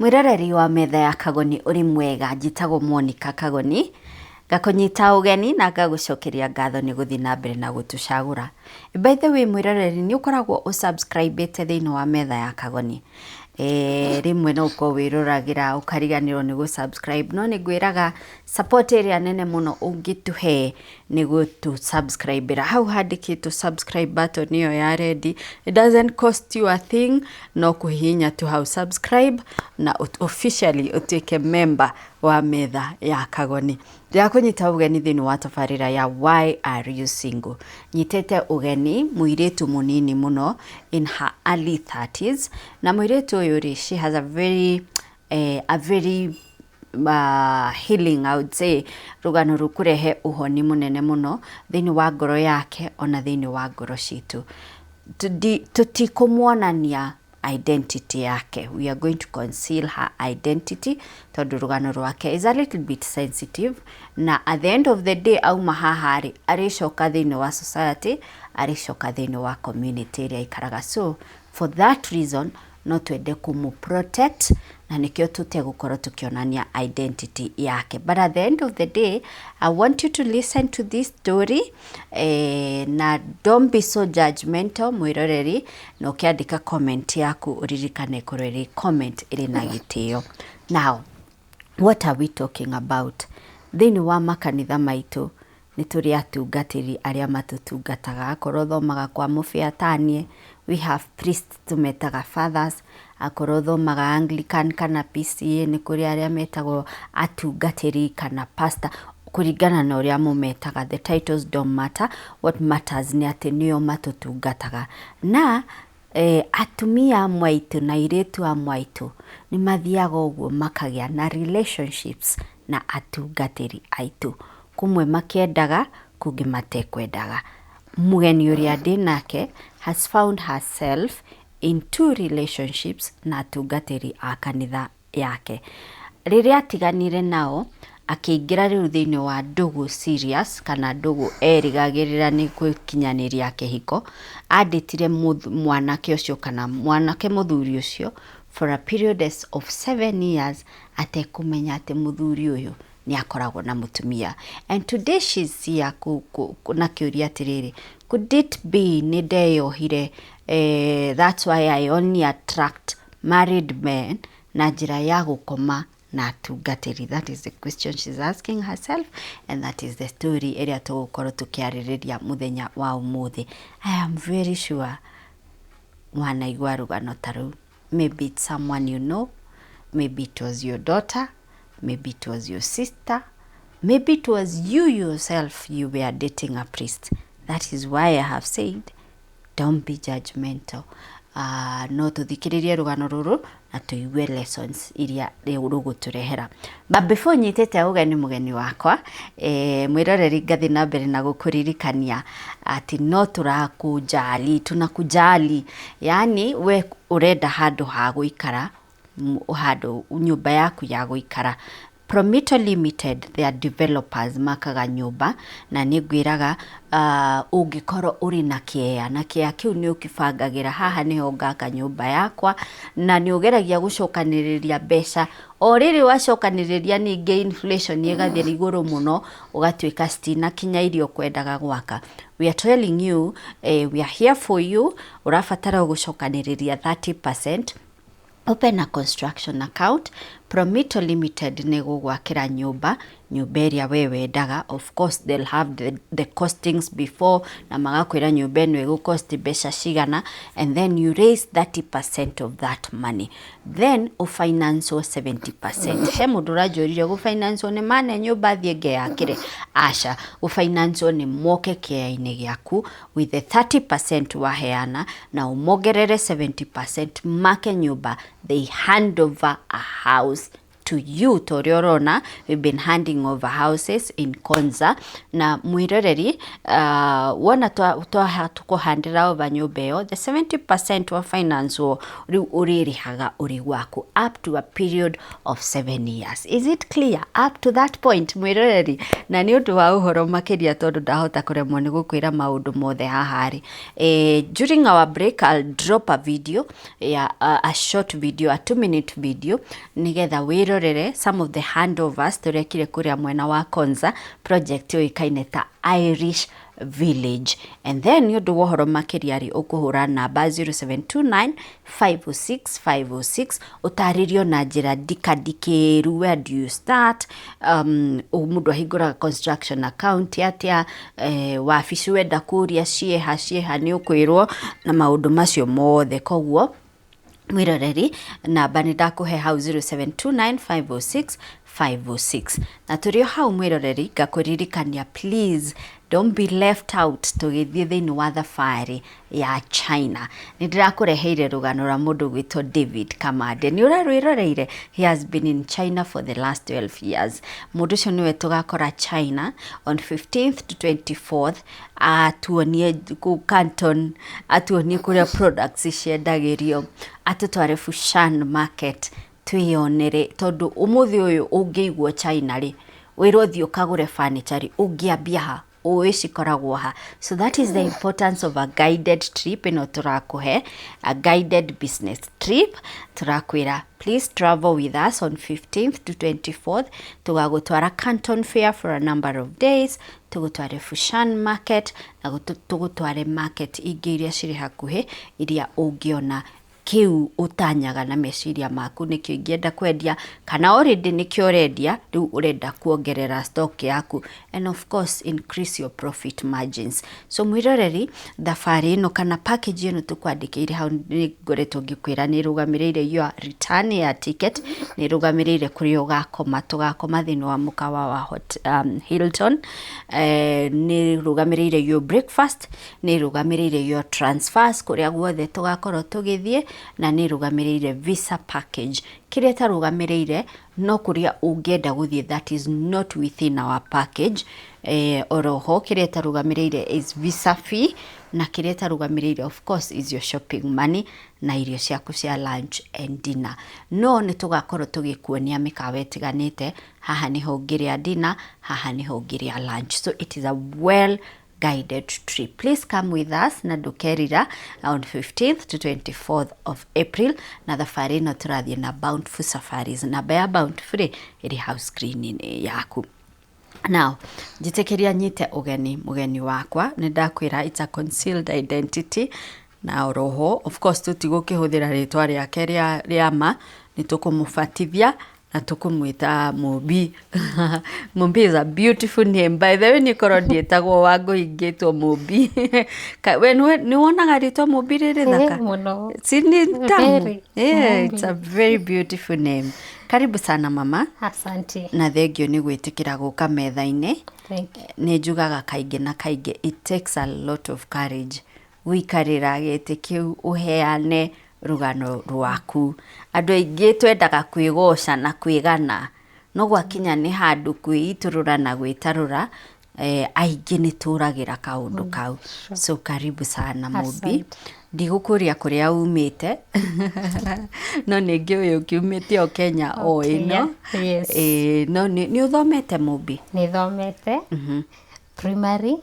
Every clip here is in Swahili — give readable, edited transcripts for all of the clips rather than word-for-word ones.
Mwiroreri wa metha ya Kagoni uri mwega, njitagwo Monica Kagoni, ngakunyita ugeni na ngagucokeria ngatho ni guthi na mbere na gutucagura. By the way, mwiroreri ni ukoragwo usubscribe-ite thiini wa metha ya Kagoni. Rimwe no uko wiruragira ukariganirwo ni subscribe, no ni ngwiraga support area nene muno ungituhe ni gutu subscribe ra hau handikitwo subscribe button iyo ya red. It doesn't cost you a thing, no kuhinya tu hau subscribe na officially utuike member wa metha ya Kagoni. Ya kunyita ugeni thiini wa tabarira ya Why Are You Single. Nyitete ugeni muiritu munini muno in her early 30s, na muiritu uyu ri, she has a very healing, I would say, rugano rukurehe uhoni munene muno thiini wa ngoro yake ona thiini wa ngoro citu. Tutikumwonania identity yake. We are going to conceal her identity tondu rugano rwake is a little bit sensitive, na at the end of the day auma hahari arishoka thiini wa society, arishoka thiini wa community ria ikaraga. So for that reason no twende kumu protect na nikio tutia gukorwo tukionania identity yake. But at the end of the day, I want you to listen to this story, na don't be so judgmental mwiroreri, na ukiandika comment yaku uririkane kurori comment iri na gitio. Now, what are we talking about? Thiini wa makanitha maitu ni turi atungatiri aria matutungataga, akorwo thomaga kwa mufiatanie, we have priests tumetaga fathers, akorwo thomaga Anglican kana PCA ni kuri aria metagwo atungatiri kana pastor, kuringana na uria mumetaga. The titles don't matter, what matters ni ati nio matutungataga. Na atumia mwaitu na iretu a mwaitu ni mathiaga uguo makagia na relationships na atungatiri aitu, kumwe makiendaga kungi matekwendaga. Mugeni uria ndinake has found herself in 2 relationships na atungatiri a kanitha yake. Riria atiganire nao akiingira riu thiini wa ndugu serious kana ndugu erigagirira ni gwikinyaniria kihiko, anditire mwanake ucio kana mwanake muthuri ucio for a period of 7 years atekumenya ati muthuri uyu ni akoragwo na mutumia. And today she's here na kiuria atiriri, could it be ni ndeyohire, that's why I only attract married men na njira ya gukoma na atungatiri? That is the question she's asking herself, and that is the story area tugukorwo tukiaririria muthenya wa umuthi. I am very sure wanaigua rugano taru. Maybe it's someone you know, maybe it was your daughter, maybe it was your sister, maybe it was you yourself, you were dating a priest. That is why I have said, don't be judgmental. No tuthikiririe rugano ruru na tuigue lessons iria ruguturehera. But before nyitete ugeni mugeni wakwa, mwiroreri ngathi na mbere na gukuririkania ati no turakujali, tunakujali. Yani we urenda handu ha guikara, handu nyumba yaku ya guikara. Prometo Limited, they are developers, makaga nyumba, na nigwiraga ungikorwo uri na kiea, na kiea kiu ni ukibangagira haha niho ngaka nyumba yakwa, na ni ugeragia gucokaniriria mbeca. O riri wacokaniriria ningi inflation igathie iguru muno, ugatuika stina kinya irio kwendaga gwaka. We are telling you, we are here for you. Urabatara gucokaniriria 30%. Open a construction account. Prometo Limited ni gugwakira nyumba ĩrĩa we wendaga. Of course they'll have the costings before, na magakwira nyumba ĩno ĩgũcost mbeca cigana, and then you raise 30% of that money, then ufinance 70%. He mundu rajurire gufinance ni mane nyumba thie ngeyakire, aca ufinance ni moke kia-ini giaku with the 30% waheana, na umogerere 70% make nyumba, they hand over a house to you toriorona. We've been handing over houses in Konza na mwiroreri wona tukuhandira over nyumba yo, the 70% wa finance wo uririhaga uri waku up to a period of 7 years. Is it clear up to that point mwiroreri? Na ni undu wa uhoro makiria tondu ndahota kuremwo ni gukwira maundu mothe hahari. During our break I'll drop a video, a short video, a 2-minute video, nigetha wirorere some of the handovers turekire kuria mwena wa Konza project yo ikaine ta Irish Village. And then you do wohoro makiriari ukuhura namba 0729 506 506 utaririo na njira dikadikiru. Where do you start? Mundu ahingura construction account atia, wabici wenda kuria cieha ni ukwirwo na maundu macio mothe. Koguo mwiroreri namba ni ndakuhe hau 0729 506 506. Na turio hau mwiroreri ngakuririkania, please don't be left out tugithie thiini wa thabarĩ ya China. Nindirakureheire rugano ra mundu gwitwo David Kamande. Ni urarwiroreire? He has been in China for the last 12 years. Mundu ucio niwe tugakora China on 15th to 24th, atuonie ku Canton, atuonie kuria products ciendagirio, atutware Fushan market twionere, tondu umuthi uyu ungiigwo China ri wirwo thio kagure furniture ri ungiambia ha uicikoragwo ha. So that is the importance of a guided trip. Ino turakuhe a guided business trip. Turakwira please travel with us on 15th to 24th. Tugagutwara Canton Fair for a number of days, tugutware Fushan market na tugutware market ingi iria ciri hakuhi iria ungiona kiu utanyaga na meciria maku nikio ingienda kwendia kana already nikio urendia riu urenda kuongerera stock yaku, and of course increase your profit margins. So mwiroreri thabari ino kana package ino tukwandikire hau ni ngoretwo ngikwira ni rugamireire your return ya ticket, ni rugamireire kuri ugakoma, tugakoma thini wa mukawa wa Hilton, ni rugamireire your breakfast, ni rugamireire your transfers kuria guothe tugakorwo tugithie, na ni rugamireire visa package. Kiria tarugamireire no kuria ungienda guthie that is not within our package. Oroho kiria tarugamireire is visa fee, na kiria tarugamireire of course is your shopping money na irio ciaku cia lunch and dinner. No ni tugakorwo tugikuonia mikawa itiganite, haha niho ngiria dinner, haha niho ngiria lunch. So it is a well guided trip. Please come with us na dukerira on 15th to 24th of April. Na thabari ino turathie na Bountiful Safaris, na baya Bountiful iri house screen yaku. Now, jitekeria nyite mugeni wakwa, nindakwira it's a concealed identity. Na oroho of course tutigukihuthira ritwa riake ria ma, nitukumubatithia na tukumwita Mubi. Mubi is a beautiful name, by the way. Nikoro ndietagwo wangu ingitwo Mubi. We ni wonaga ritwa Mubi riri thaka? Sini tamu. Yeah, it's a very beautiful name. Karibu sana mama. Asante. Na thengio ni gwitikira guka metha-ini. Thank you. Ni njugaga kaingi na kaingi it takes a lot of courage wikarira giti kiu uheane rugano rwaku. Andu aingi twendaga kwigoca na kwigana, no gwakinya ni handu kwiiturura na gwitarura, aingi ni turagira kaundu kau. So karibu sana Mubi. Ndigukuria kuria umite no ningi uyu kiumite o Kenya o ino. Yes. No ni uthomete Mubi? Ni thomete primary,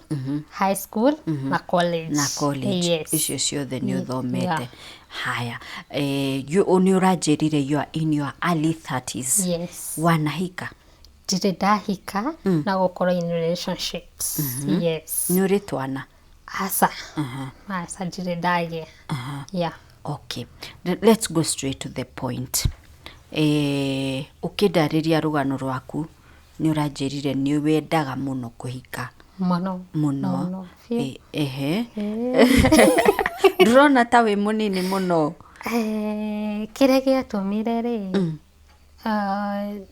high school na college. Na college. Yes. Icio ciothe ni uthomete. Haya, ni uranjirire you are in your early 30s. Yes. Wanahika? Ndire ndahika na gukora in relationships. Yes. Ni uri twana? Asa. Asa ndire ndage. Yeah. Okay. Let's go straight to the point. Ukidariria rugano rwaku ni uranjirire ni wendaga muno kuhika. Muno. Ndurona ta wi munini muno. Kiria giatumire ri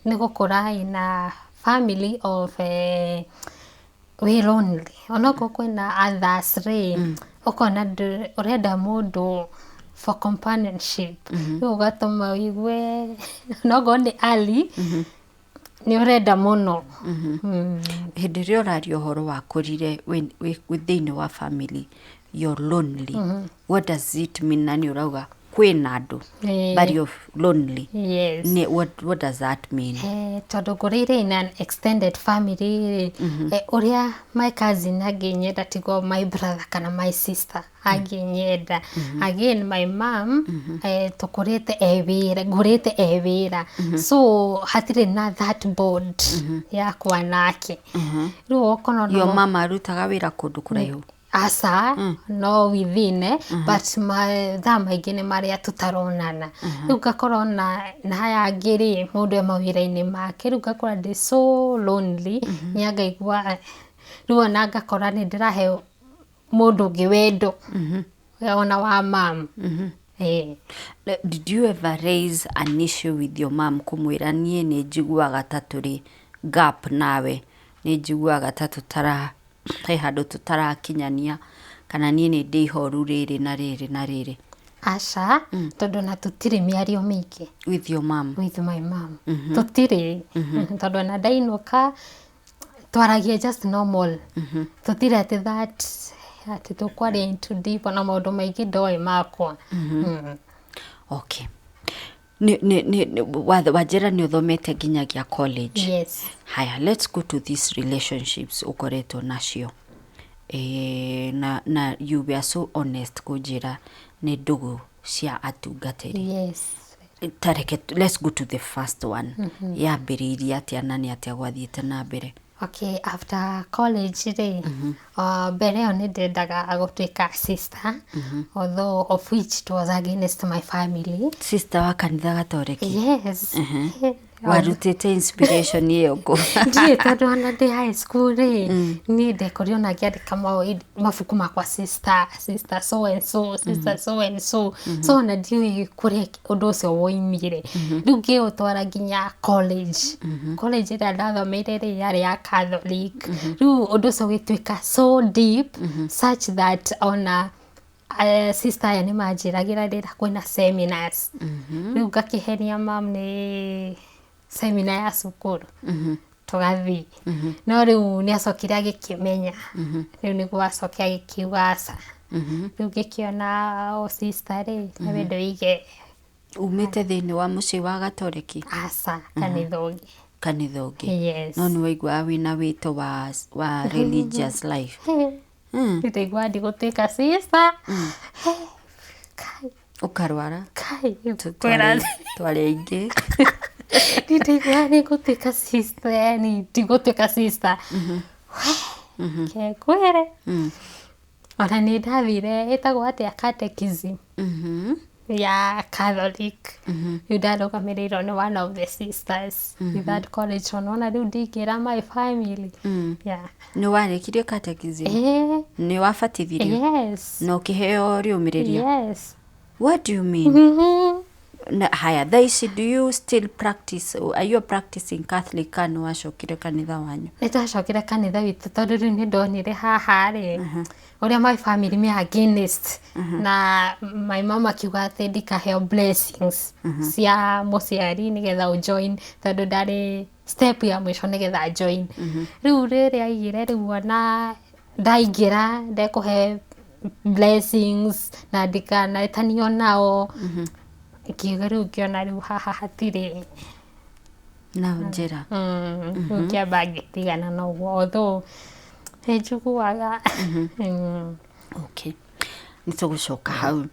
ni gukura ina family of we lonely. Onoko kwina others ri ukona urenda mundu for companionship. Ugatuma uigue nogo ni ali ni urenda muno. Hĩndĩ ĩrĩa ũraria ũhoro wa kũrire within our family, you're lonely. What does it mean? Nani ũrauga kwĩna andũ but you're lonely. Yes. What does that mean? Tondũ ngũrĩire in an extended family, ũrĩa my cousin angĩnyenda tigo my brother kana my sister angĩnyenda. Again, my mom ngũrĩte ewĩra. So hatirĩ na that bond yakwa nake. Rĩu okono Your mama arutaga wĩra kũndũ kũraihu? Asa, no within, but thaa maingĩ nĩ marĩa tũtaronana. Rĩu ngakorwo na haya ngĩrĩ mũndũ mawĩra-inĩ make, rĩu ngakora ndĩ so lonely, nĩ ngaigua rĩu ona ngakora nĩ ndĩrahe mũndũ ũngĩ wendo ona wa mam. Did you ever raise an issue with your mom kumwĩra niĩ nĩ njiguaga ta tũrĩ gap nawe, nĩ njiguaga ta he handũ tutarakinyania, kana niĩ nĩ ndĩ ihoru rĩrĩ na rĩrĩ na rĩrĩ? Aca, tondũ na tũtirĩ mĩario mĩingĩ. With your mom? With my mom. Tũtirĩ. Tondũ na ndainũka twaragia just normal. Tũtirĩ atĩ that atĩ tũkwaria into deep na maũndũ maingĩ ndoĩ makwa. Okay. Wajera nĩ ũthomete nginyagia college? Yes. Haya, let's go to these relationships ukoretwo nacio. Na you were so honest kũnjĩra nĩ ndũgũ cia atungatĩri. Yes. Let's go to the first one. Yambĩrĩirie atĩa na nĩ atĩa gwathiĩte na mbere? Okay, after college mbere ĩyo nĩ ndendaga gũtuĩka sister, although of which it was against my family. Sister wa kanitha gatoreki? Yes. Warutĩte inspiration ĩyo kũ? Ndiĩ tondũ ona ndĩ high school rĩ, niĩ ndekorire ona ngĩandĩka mabuku makwa sister so and so, sister so and so. So ona ndiũĩ kũrĩa ũndũ ũcio woimire. Rĩu ngĩũtwara nginya college. College ĩrĩa ndathomeire rĩ yarĩ ya Catholic. Rĩu ũndũ ũcio ũgĩtuĩka so deep such that ona sister aya nĩ manjĩragĩra rĩra kwĩna seminars. Rĩu ngakĩhenia mam nĩ seminar ya cukuru. Tũgathiĩ. No rĩu nĩ acokire agĩkĩmenya. Rĩu nĩguo acoke agĩkiuga aca. Rĩu ngĩkĩona sister rĩ na wendo wĩige. Umĩte thĩinĩ wa mũciĩ wa gatoreki? Aca, kanitha ũngĩ. Kanitha ũngĩ? Yes. No nĩ waiguaga wĩna wĩto wa religious life? Ndĩraigua ndigũtuĩka sister. Ũkarwara? Twĩra twarĩ aingĩ. Ndĩraigua nĩngũtuĩka sister, yani ndigũtuĩka sister. Kekwĩre. Ona nĩ ndathire ĩtagwo atĩa catechism ya Catholic. Rĩu ndarũgamĩrĩirwo nĩ one of the sisters with that college. Ona rĩu ndingĩra my family. Nĩ warĩkirie catechism? Nĩ wabatithirio? Yes. Na ũkĩheo rĩũmĩrĩria? Yes. What do you mean? Haya, thaici, do you still practice? Are you practicing Catholic kana wacokire kanitha wanyu? Nĩ twacokire kanitha witũ tondũ rĩu nĩ ndonire haha rĩ ũrĩa my family me against. Na my mama akiuga atĩ ndikaheo blessings cia mũciari nĩgetha ũjoin tondũ ndarĩ step ya mũico nĩgetha join. Rĩu rĩrĩa aigire rĩu ona ndaingĩra ndekũhe blessings na ndikanaĩtanio nao. Kiuga rĩu ngĩona rĩu haha hatirĩ na njĩra. Rĩu kĩamba ngĩtigana na ũguo although nĩ njiguaga. Okay. Nĩ tũgũcoka hau.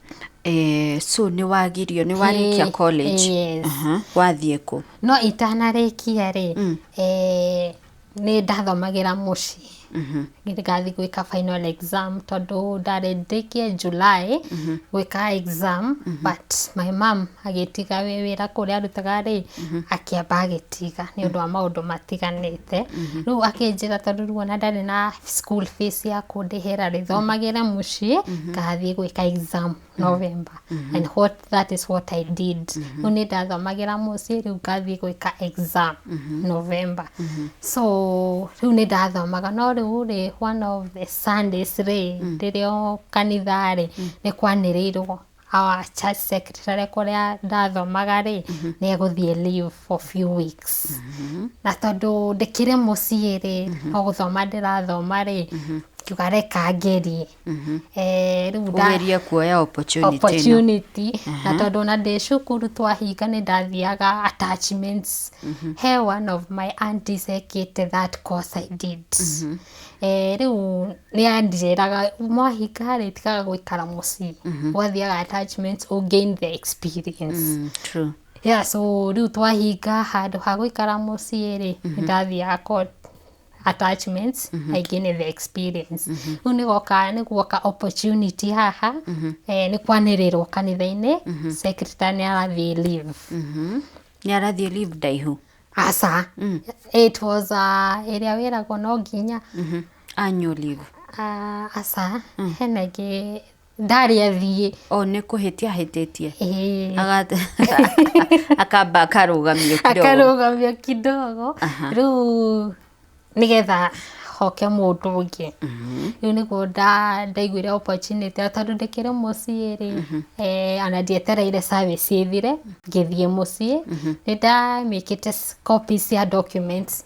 So nĩ wagirio, nĩ warĩkia college? Yes. Wathiĩ kũ? No itanarĩkia rĩ nĩ ndathomagĩra mũciĩ. Ngathiĩ gwĩka final exam tondũ ndarĩndĩkie July gwĩka exam, but my mom agĩtiga wĩra kũrĩa arutaga rĩ akĩamba agĩtiga nĩ ũndũ wa maũndũ matiganĩte. Rĩu akĩnjĩra tondũ rĩu ona ndarĩ na school fees ya kũndĩhĩra rĩ thomagĩra mũciĩ ngathiĩ gwĩka exam November. And that is what I did. Rĩu nĩ ndathomagĩra mũciĩ rĩu ngathiĩ gwĩka exam November. So rĩu nĩ ndathomaga no rĩu one of the Sundays rĩ rĩrĩa kanitha rĩ nĩ kwanĩrĩirwo our church secretary kuria ndathomaga ri ni eguthie leave for few weeks na tondu ndikire mucii ri o guthoma ndirathoma ri kiuga reka ngerie riu ugerie kuoya opportunity na tondu na ndi cukuru twahinga ni ndathiaga attachments he one of my aunties ekite that course I did riu ni andiriraga mwahinga ri tikaga gwikara mucii wathiaga attachments o gain the experience true so riu twahinga handu ha gwikara mucii ri ndathiaga attachments I gain the experience ni gwoka opportunity haha ni kwanirirwo kanitha-ini secretary ni arathie leave ni arathie leave daihu asa it was area wiragwo no nginya annual leave asa henage ndari athie ni kuhitia hititie akamba akarugamio kidogo riu nigetha hoke mundu ungi riu niguo ndaiguire opportunity tondu ndikire mucii ri ana ndietereire service ithire ngithie mucii ni ndamikite copies cia documents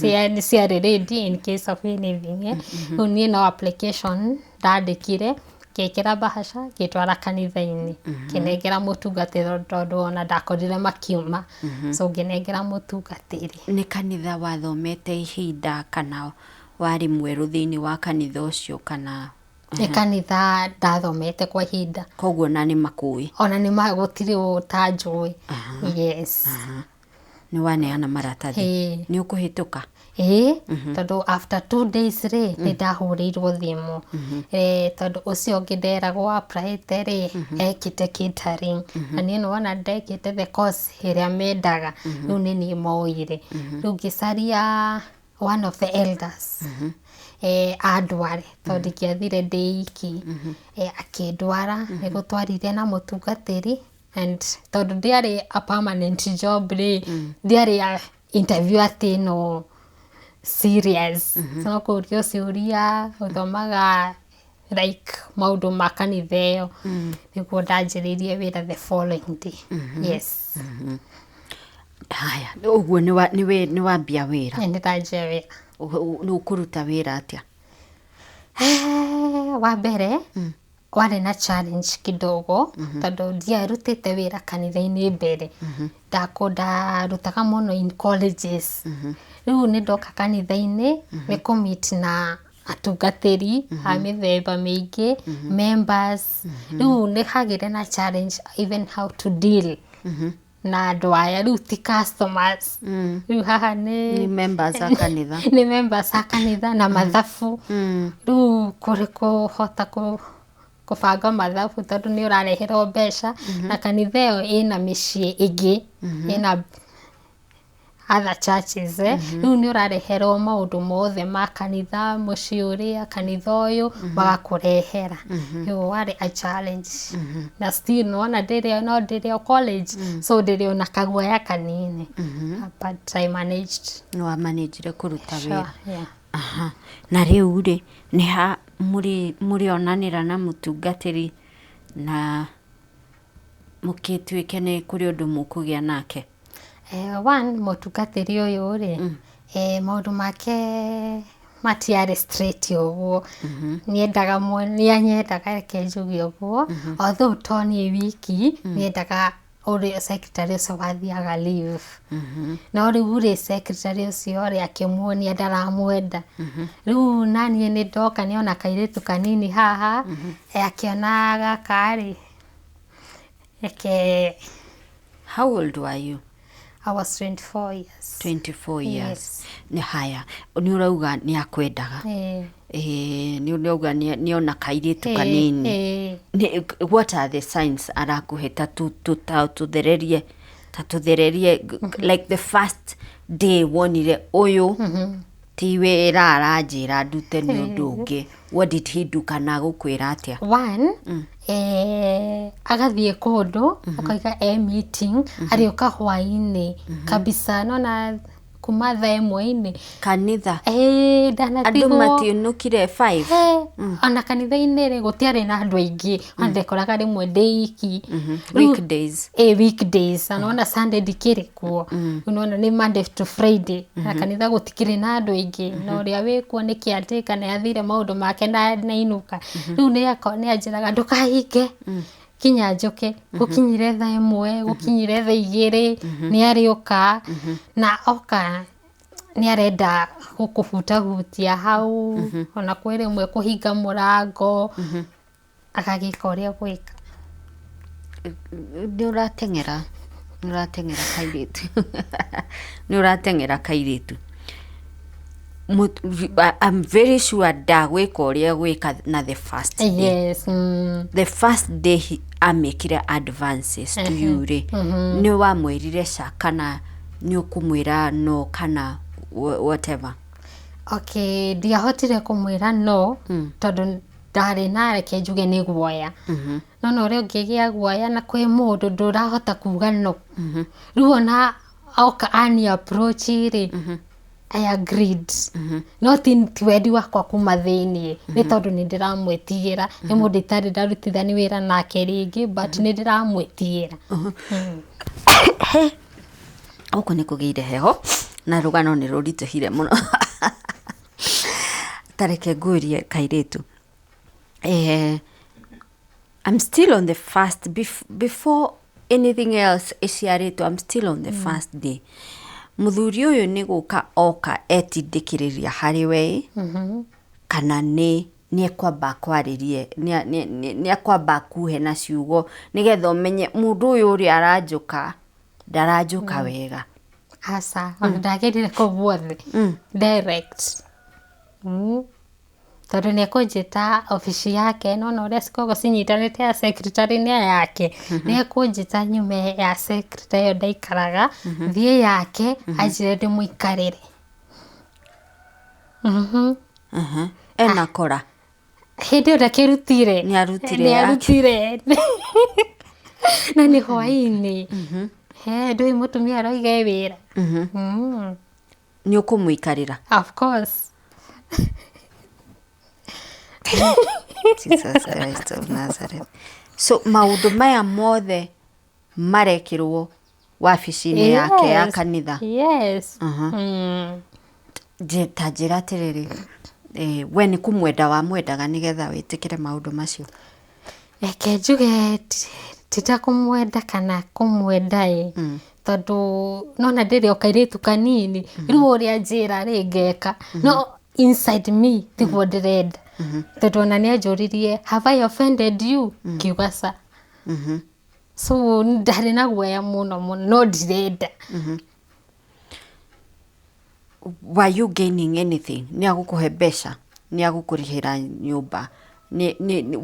cia ready in case of anything riu ni no application ndandikire ngekira bahasha ngitwara kanitha-ini kinengera mutungatiri tondu ona ndakorire makiuma so nginengera mutungatiri ni kanitha wathomete ihinda kana wari mweru thiini wa kanitha ucio kana ni kanitha ndathomete kwa ihinda koguo na ni makui ona ni magutiri utanjui yes ni waneana maratathi ni ukuhituka tondu after 2 days ri ni ndahurirwo thimu tondu ucio ungi nderagwo applyte ri ekite catering na ni no wana ndekite the course iria mendaga riu ni ni moire riu ngicaria one of the elders andware tondu ngiathire ndi iki akindwara ni gutwarire na mutungatiri and tondu ndiari a permanent job ri ndiari a interview ati no serious so kurio ciuria uthomaga like maundu ma kanitha iyo niguo ndanjiririe wira the following day yes haya uguo ni wambia wira ni ndanjia wira ni ukuruta wira atia wa mbere wari na challenge kidogo tondu ndiarutite wira kanitha-ini mbere ndarutaga muno in colleges riu ni ndoka kanitha-ini ni kumit na atungatiri a mithemba mingi members riu ni hagire na challenge even how to deal na andu aya riu ti customers riu haha ni members a kanitha ni members a kanitha na mathabu riu kuri kuhota kubanga mathabu tondu ni urareherwo mbeca na kanitha iyo ina micii ingi ina other churches riu ni urareherwo maundu mothe ma kanitha mucii uria kanitha uyu bagakurehera yo wari a challenge na still no na ndirio college so ndirio na kaguaya kanini but I managed no managed kuruta wira na riu ri ni ha muri onanira na mutungatiri na mukitwike ni kuri undu mukugia nake one mutungatiri uyu ri maundu make matiare straight uguo niendaga nianyendaga kenjugi uguo although toni wiki niendaga uri secretary ucio wathiaga leave na riu ri secretary ucio ri akimuonia ndaramwenda riu nani ni ndoka ni ona kairitu kanini haha akiona gakari how old were you? I was 24 years. 24 years. Ni haya. Ni urauga ni akwendaga. Ni urauga ni ona kairitu kanini. What are the signs arakuhe tatuthererie like the first day wonire uyu ti wira aranjira ndute ni undu ungi. What did he do kana gukwira atia? One agathie kundu akaiga meeting arioka hwaini kabisa nona kuma thaa ĩmwe-inĩ kanitha ndanatigwo andũ matiũnũkire 5 ona kanitha-inĩ rĩ gũtiarĩ na andũ aingĩ ona ndekoraga rĩmwe ndĩ iki weekdays weekdays ona Sunday ndikĩrĩ kuo unaona nĩ Monday to Friday na kanitha gũtikĩrĩ na andũ aingĩ na ũrĩa wĩkuo nĩ kĩatĩka nĩ athire maũndũ make na inũka rĩu nĩ anjĩraga ndũkahinge kinya njoke gũkinyire thaa ĩmwe gũkinyire thaa 2 nĩ arĩoka na oka nĩ arenda gũkũhutahutia hau ona kwĩ rĩmwe kũhinga mũrango agagĩka ũrĩa gwĩka nĩ ũrateng'era kairĩtu I'm very sure ndagwĩka ũrĩa gwĩka na the first day. Yes. The first day amekire advances to you rĩ nĩ wamwĩrire ca kana nĩ ũkũmwĩra no kana whatever. Okay, ndiahotire kũmwĩra no tondũ ndarĩ na reke njuge nĩ guoya no ũrĩa ũngĩgĩa guoya na kwĩ mũndũ ndũrahota kuga no rĩu ona oka ani approach rĩ I agreed. No ti wendi wakwa kuma thĩiniĩ nĩ tondũ nĩ ndĩramwĩtigĩra nĩ mũndũ itarĩ ndarutithania wĩra nake rĩngĩ but nĩ ndĩramwĩtigĩra. Gũkũ nĩ kũgĩire heho na rũgano nĩ rũritũhire mũno. Tareke ngũrie kairĩtu. I'm still on the first before anything else ĩciarĩtwo. I'm still on the first day. Mũthuri ũyũ nĩ gũka oka etindĩkĩrĩria harĩ we kana nĩ ekwamba kwarĩrie nĩ ekwamba kuhe na ciugo nĩgetha ũmenye mũndũ ũyũ ũrĩa aranjũka ndaranjũka wega. Asa ona ndagerire kũguothe direct tondũ nĩ ekũnjĩta ofici yake no ũrĩa cikoragwo cinyitanĩte ya secretary nĩ yake nĩ ekũnjĩta nyume ya secretary ĩyo ndaikaraga thiĩ yake anjĩre ndĩmũikarĩre ena kora hĩndĩ ĩyo ndakĩrutire nĩ arutire na nĩ hwaĩ-inĩ ndũĩ mũtumia aroiga wĩra nĩ ũkũmũikarĩra. Of course. Jesus Christ of Nazareth. So maũndũ maya mothe marekĩrwo wabici-inĩ yake ya kanitha. Yes. Ta njĩra atĩrĩrĩ we nĩ kũmwenda wamwendaga nĩgetha wĩtĩkĩre maũndũ macio. Reke njuge tita kũmwenda kana kũmwenda tondũ nona ndĩrĩ o kairĩtu kanini rĩu ũrĩa njĩra rĩ ngeka no inside me tiguo ndĩrenda tondũ ona nĩ anjũririe have I offended you kiuga sa so ndarĩ na guoya mũno no ndirenda. Were you gaining anything? Nĩ agũkũhe mbeca nĩ agũkũrĩhĩra nyũmba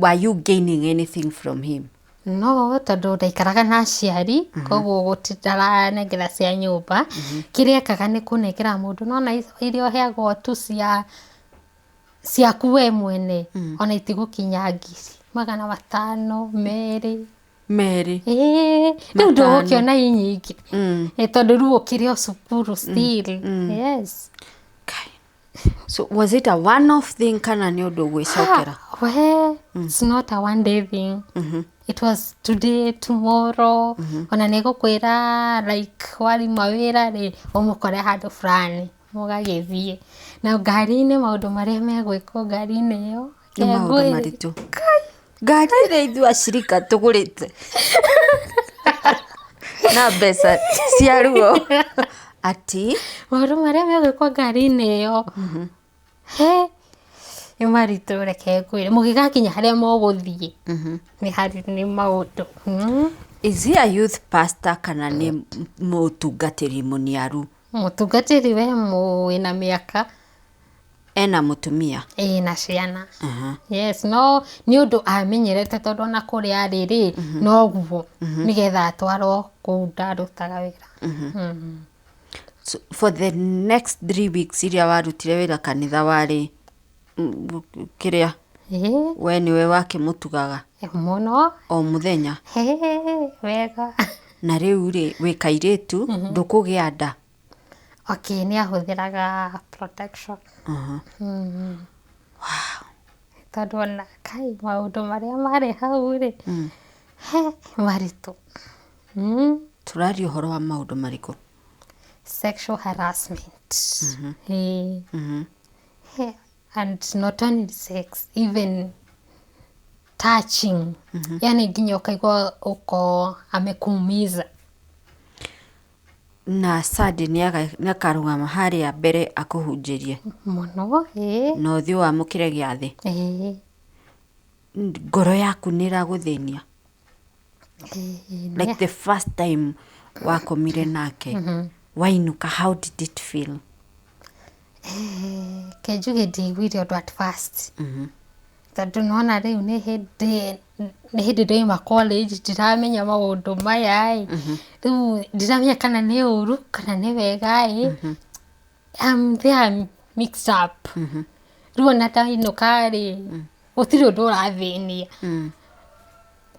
were you gaining anything from him? No tondũ ndaikaraga na aciari koguo gũtitaranengera cia nyũmba kĩrĩa ekaga nĩ kũnengera mũndũ nona iria ũheagwo tu ciaku we mwene ona itigũkinya 500 merĩ rĩu ndũgũkĩona nyingĩ tondũ rĩu ũkĩrĩ o cukuru still. Yes. So was it a one-off thing kana nĩ ũndũ gwĩcokera? Well, it's not a one day thing. It was today, tomorrow. Ona nĩ gũkwĩra like warima wĩra rĩ ũmũkore handũ fulani mũgagĩthiĩ na ngari-inĩ maũndũ marĩa megwĩkwo ngari-inĩ ĩyo maũndũ maritũ. Ngari ĩrĩa ithuĩ acirika tũgũrĩte na mbeca cia ruo ati maũndũ marĩa megwĩkwo ngari-inĩ ĩyo nĩ maritũ reke ngwĩre mũgĩgakinya harĩa mũgũthiĩ nĩ maũndũ. Is he a youth pastor kana nĩ mũtungatĩri mũniaru? Mũtungatĩri we wĩna mĩaka ena mũtumia na ciana. Yes, no nĩ ũndũ amenyerete tondũ ona kũrĩa rĩrĩ noguo nĩgetha atwarwo kũu ndarutaga wĩra. So for the next 3 weeks iria warutire wĩra kanitha warĩ kĩrĩa we niwe wake mũtugaga mũno o mũthenya wega. Na rĩu rĩ wĩ kairĩtu ndũkũgĩa nda? Okay, nĩ ahũthĩraga protection. Wow. Tondũ ona kai maũndũ marĩa marĩ hau rĩ maritũ. Tũraria ũhoro wa maũndũ marĩkũ? Sexual harassment. And not only sex, even touching. Yani nginya ukaigua uko amekuumiza. Na Sadi nĩ akarũgama harĩa mbere akũhunjĩrie. Mũno, na ũthiĩ wamũkĩre gĩathĩ. Ngoro yaku nĩ ĩragũthĩnia. Like the first time wakomire nake. Wainuka, how did it feel? Kenjuge ndĩiguire ũndũ at first. Tondũ nona rĩu nĩ hĩndĩ ndoima college ndiramenya maũndũ maya rĩu ndiramenya kana nĩ ũru kana nĩ wega they are mixed up. Rĩu ona ndainũka rĩ gũtirĩ ũndũ ũrathĩnia.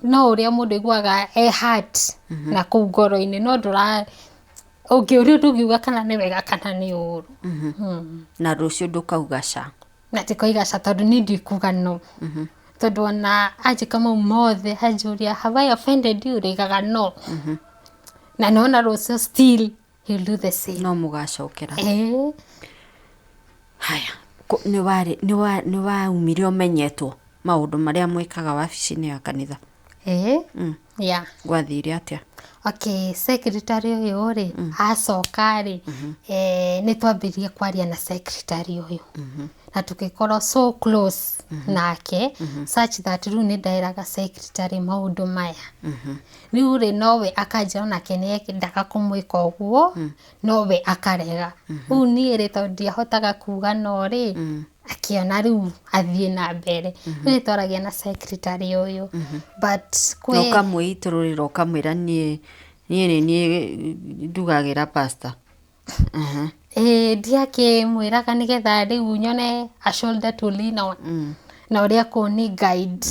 No ũrĩa mũndũ aiguaga heart na kũu ngoro-inĩ no ũngĩũrio ndũngiuga kana nĩ wega kana nĩ ũru. Na rũciũ ndũkauga ca. Na tikoiga ca tondũ nĩ ndikuga no. Tondũ ona anjĩka mau mothe anjũria have I offended you rĩgaga no. Na nona rũciũ still he'll do the same. No mũgacokera. Haya, nĩ waumire ũmenyetwo maũndũ marĩa mwĩkaga wabici-inĩ ya kanitha? Yeah. Gwathire atĩa? Okay, secretary ũyũ rĩ acoka rĩ nĩ twambĩrĩrie kwaria na secretary ũyũ. Na tũgĩkorwo so close nake such that rĩu nĩ ndaĩraga secretary maũndũ maya. Rĩu rĩ nowe akanjĩra onake nĩendaga kũmwĩka ũguo nowe akarega. Rĩu niĩ rĩ tondũ ndiahotaga kuga no rĩ akĩona rĩu athiĩ na mbere. Rĩu twaragia na secretary ũyũ. But ũkamwĩitũrũrĩra ũkamwĩra niĩ ndugagĩra pastor. Ndiakĩmwĩraga nĩgetha rĩu nyone a shoulder to lean on. Na ũrĩa kũni guide.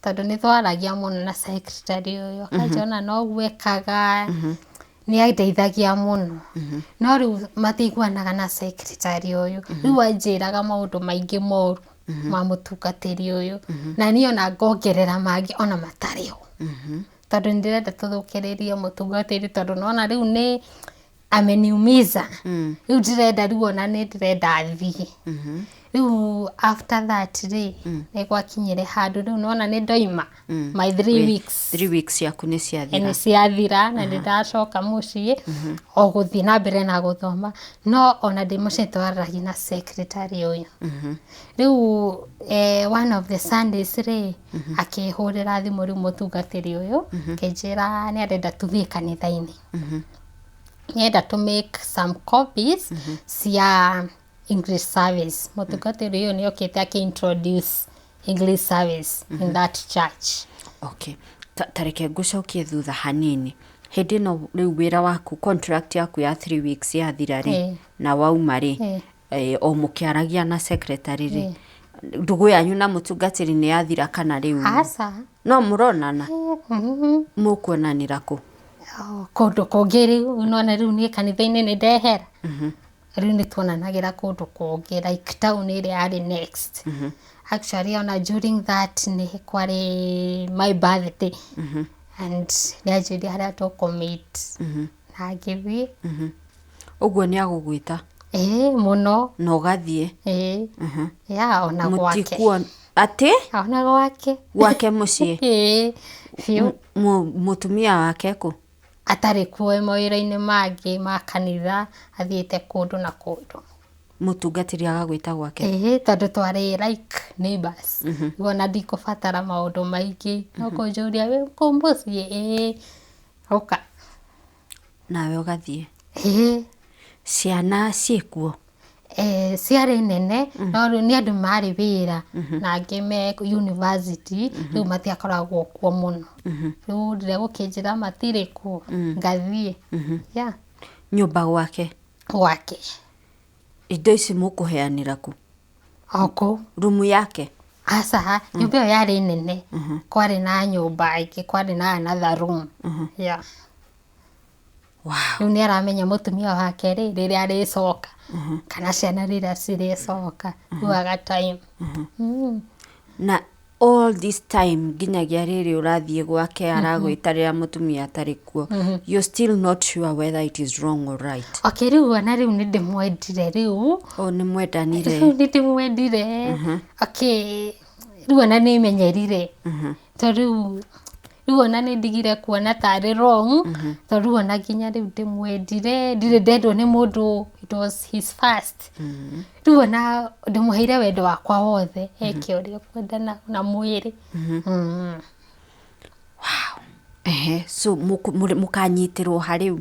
Tondũ nĩ twaragia mũno na secretary ũyũ. Akanjĩra ona noguo ekaga. Nĩ andeithagia mũno. No rĩu matiiguanaga na secretary ũyũ. Rĩu anjĩraga maũndũ maingĩ moru ma mũtungatĩri ũyũ. Na niĩ ona ngongerera mangĩ ona matarĩ ho. Tondũ nĩ ndĩrenda tũthũkĩrĩrie mũtungatĩri tondũ nona rĩu nĩ ameniumiza. Rĩu ndĩrenda rĩu ona nĩ ndĩrenda athiĩ. Rĩu after that rĩ nĩ gwakinyire handũ rĩu nona nĩ ndoima my 3 weeks. 3 weeks yaku nĩ ciathira. Nĩ ciathira na ndĩracoka mũciĩ o gũthiĩ na mbere na gũthoma. No ona ndĩ mũciĩ twaragia na secretary ũyũ. Rĩu one of the Sundays rĩ akĩhũrĩra thimũ rĩu mũtungatĩri ũyũ akĩnjĩra nĩ arenda tũthiĩ kanitha-inĩ. Nĩenda to make some copies cia English service. Mũtungatĩri ũyũ nĩ okĩte akĩ-introduce English service in that church. Okay. Tareke ngũcokie thutha hanini. Hĩndĩ ĩno rĩu wĩra waku contract yaku ya 3 weeks yathira rĩ na wauma rĩ o mũkĩaragia na secretary rĩ ndũgũ yanyu na mũtungatĩri nĩ yathira kana rĩu? Aca. No mũronana? Mũkuonanĩra kũ? Kũndũ kũngĩ rĩu nona rĩu niĩ kanitha-inĩ nĩ ndehera. Rĩu nĩ tuonanagĩra kũndũ kũngĩ like town ĩrĩa yarĩ next. Actually ona during that nĩ kwarĩ my birthday. And nĩ anjĩrire harĩa tũkũ-meet. Na ngĩthiĩ. Ũguo nĩ agũgwĩta? Mũno. Na ũgathiĩ? Ya ona gwake. Mũtikuona atĩ? Ona gwake. Gwake mũciĩ? Biũ. Mũtumia wake kũ? Atarĩ kuo mawĩra-inĩ mangĩ ma kanitha athiĩte kũndũ na kũndũ. Mũtungatĩri agagwĩta gwake? Tondũ twarĩ like neighbors. Ona ndikũbatara maũndũ maingĩ. No kũnjũria wĩ kũ mũciĩ? Ũka. Nawe ũgathiĩ? Ciana ciĩkuo? Ciarĩ nene no rĩu nĩ andũ marĩ wĩra na angĩ me university rĩu matiakoragwo kuo mũno. Rĩu rĩrĩa gũkĩnjĩra matirĩ kuo ngathiĩ. Nyũmba gwake? Gwake. Indo ici mũkũheanĩra kũ? Kũ. Rumu yake? Aca, nyũmba ĩyo yarĩ nene. Kwarĩ na nyũmba ingĩ, kwarĩ na another room. Riu ni aramenya mutumia wake riria aricoka kana ciana riria ciricoka guaga time. Na all this time nginyagia riri urathie gwake aragwita riria mutumia atari kuo, you're still not sure whether it is wrong or right. Okay, riu ana riu ni ndimwendire riu. Ni mwendanire. Riu ni ndimwendire. Okay, riu ana ni menyerire. To riu ona ni ndigire kuona tari wrong. To riu ona nginya riu ndimwendire, ndire ndendwo ni mundu, it was his first. Riu ona ndimuheire wendo wakwa wothe, eke uria kwendana na mwiri. So mukanyitirwo hariu.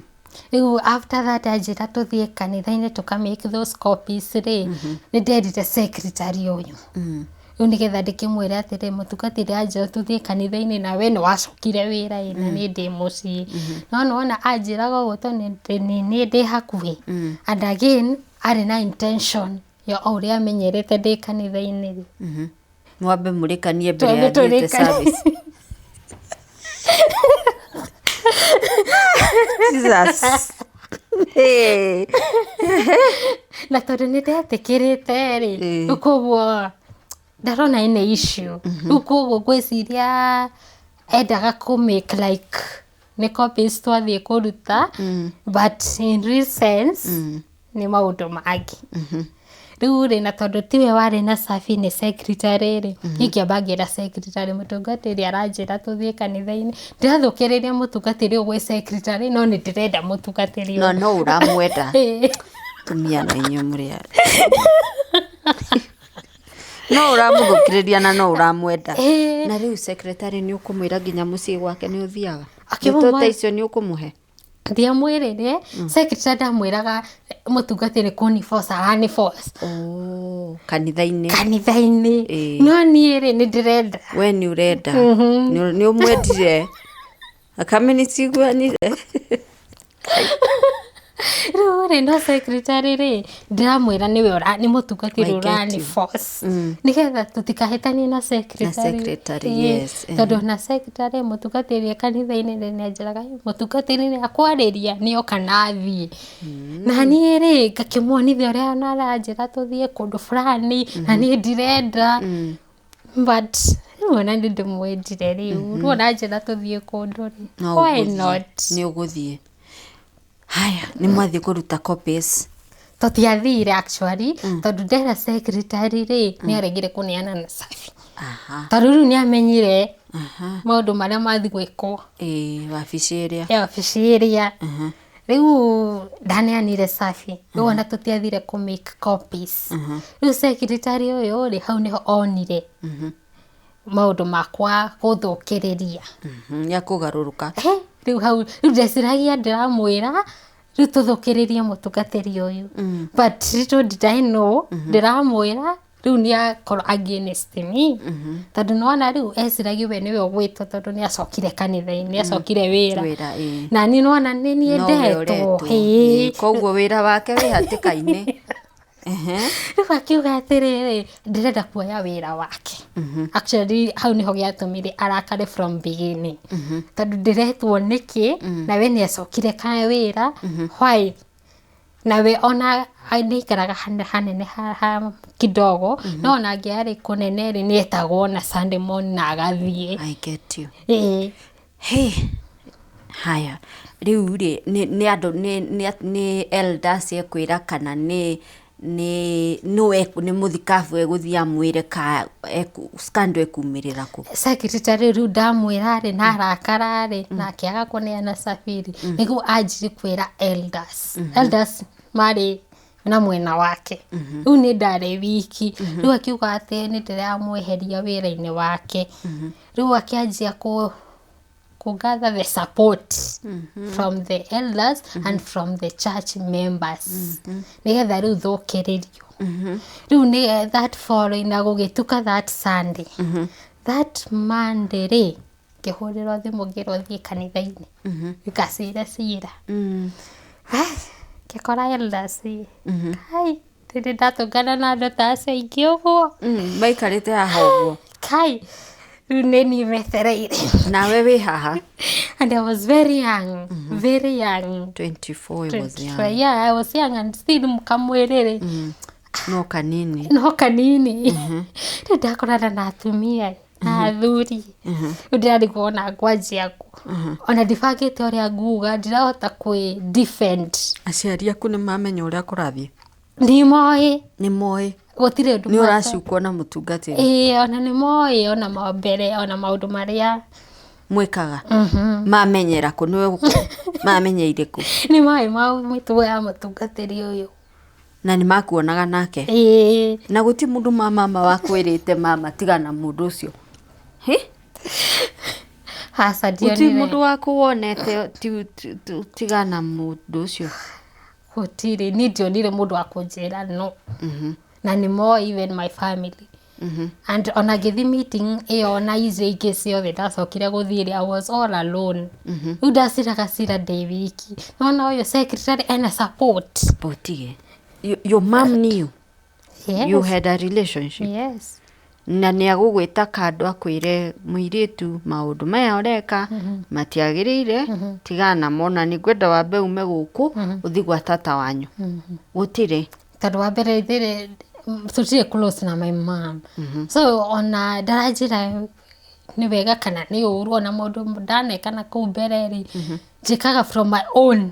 Riu after that ajira tuthie kanitha-ini tuka make those copies ri ni ndendire secretary uyu. Riu nigetha ndikimwira atiri mutungatiri ajira tuthie kanitha-ini na we ni wacokire wira na ni ndi mucii. No ona ajiraga uguo to ni ndi hakuhi. And again ari na intention ya uria amenyerete ndi kanitha-ini. Mwambe murikanie mbere ya the service. Jesus. Hey. Na tondu ni ndetikirite ri ukuguo ndarona ine issue. Ukuguo gwiciria endaga ku make like ni copies twathie kuruta, but in real sense ni maundu mangi. Riu ri na tondu tiwe wari na safi ni secretary ri ikiambagira secretary mutungatiri aranjira tuthie kanitha-ini, ndirathukiriria mutungatiri ugwe secretary no ni ndirenda mutungatiri no uramwenda tumia na inyo muria no uramuthukiriria na no uramwenda. Na riu secretary ni ukumwira nginya mucii gwake ni uthiaga nitote icio ni ukumuhe? Ndiamwirire secretary amwiraga mutungatiri kuni force arani force. Kanitha-ini no ni ri ni ndirenda. We ni urenda ni umwendire akameni ciguanire. Riu ri no secretary ri ndiramwira niwe ni mutungatiri urani force nigetha tutikahitanie na secretary. Yes. Tondu na secretary mutungatiri kanitha-ini ni anjiraga mutungatiri ni akwariria ni oka nathie. Na ni ri ngakimwonithia uria naranjira tuthie kundu fulani na ni ndirenda, but ona ndi ndimwendire riu riu nanjira tuthie kundu ri why not ni uguthie. Haya ni mwathie kuruta copies? Tutiathire actually tondu ndera secretary ri ni aregire kuneana na safi. Tondu riu ni amenyire maundu maria mathi gwikwo wabici iria. Riu ndaneanire safi riu ona tutiathire ku make copies. Riu secretary uyu ri hau niho onire maundu makwa guthukiriria ya kugaruruka. Riu hau riu ndeciragia ndiramwira riu tuthukiririe mutungatiri uyu, but little did I know ndiramwira riu ni akorwo against me. Tondu nona riu eciragia we niwe ugwitwo tondu ni acokire kanitha-ini, ni acokire wira na ni nona ni nie ndetwo. Koguo wira wake wi hatika-ini. Riu akiuga atiriri ndirenda kuoya wira wake. Actually hau niho giatumire arakare from beginning. Tondu ndiretwo niki na we ni acokire kae wira why na we ona aikaraga hanene ha kidogo no ona angiari kunene ri ni etagwo na Sunday morning na agathie. I get you. Hey. Haya riu ri ni andu ni elders ekwira kana ni muthikabu eguthia mwire ka skando ekumirira ku? Secretary riu ndamwira ri na arakara ri na akiaga kuneana safiri niguo anjiri kwira elders mari na mwena wake. Riu ni ndari wiki riu akiuga ati ni ndiramweheria wira-ini wake. Riu akianjia ku gather the support from the elders and from the church members nigetha riu thukiririo. Riu ni that following na gugituka that Sunday that Monday ri kihurirwo thimu ngirwo thie kanitha-ini ngacira cira kikora elders kai ndiri ndatungana na andu ta acio aingi uguo maikarite haha uguo kai Neni methereire. Nawe wĩ haha? And I was very young, very young. 24 was young. Yeah, I was young and still mkamwelele. No kanini. No kanini. Ndakorana na atumia na athuri. Ndirari kuona ngwaji yaku. Ona ndibangite uria nguga ndirahota kwi defend. Aciari aku nĩ mamenya ũrĩa kũrathiĩ? Nĩ moĩ. Gũtirĩ ũndũ. Nĩ ũracukwo na mũtungatĩri? Ona nĩ moĩ ona mambere ona maũndũ marĩa mwĩkaga. Mamenyera kũ? Nĩwe mamenyeire kũ? Nĩ moĩ mĩtugo ya mũtungatĩri ũyũ. Na nĩ makuonaga nake? Na gũti mũndũ mama wakwĩrĩte mama tiga na mũndũ ũcio? Hasa ndionire. Gũti mũndũ wakuonete tiga na mũndũ ũcio? Gũtirĩ, niĩ ndionire mũndũ wa kũnjĩra no. Na nĩ moĩ even my family. And ona ngĩthi meeting ĩyo na icio ingĩ ciothe ndacokire gũthiĩ, I was all alone. Rĩu ndaciraga cira ndĩ wiki. Nona ũyũ secretary ena support. Your mom knew? Yes. You had a relationship? Yes. Na nĩ agũgwĩta kando akwĩre mũirĩtu maũndũ maya ũreka matiagĩrĩire tigana mona nĩ ngwenda wambe ume gũkũ ũthi gwa tata wanyu? Gũtirĩ? Tondũ wa mbere tũtirĩ close na my mom. So ona ndaranjĩra nĩ wega kana nĩ ũru ona maũndũ ndaneka na kũu mbere-rĩ njĩkaga from my own.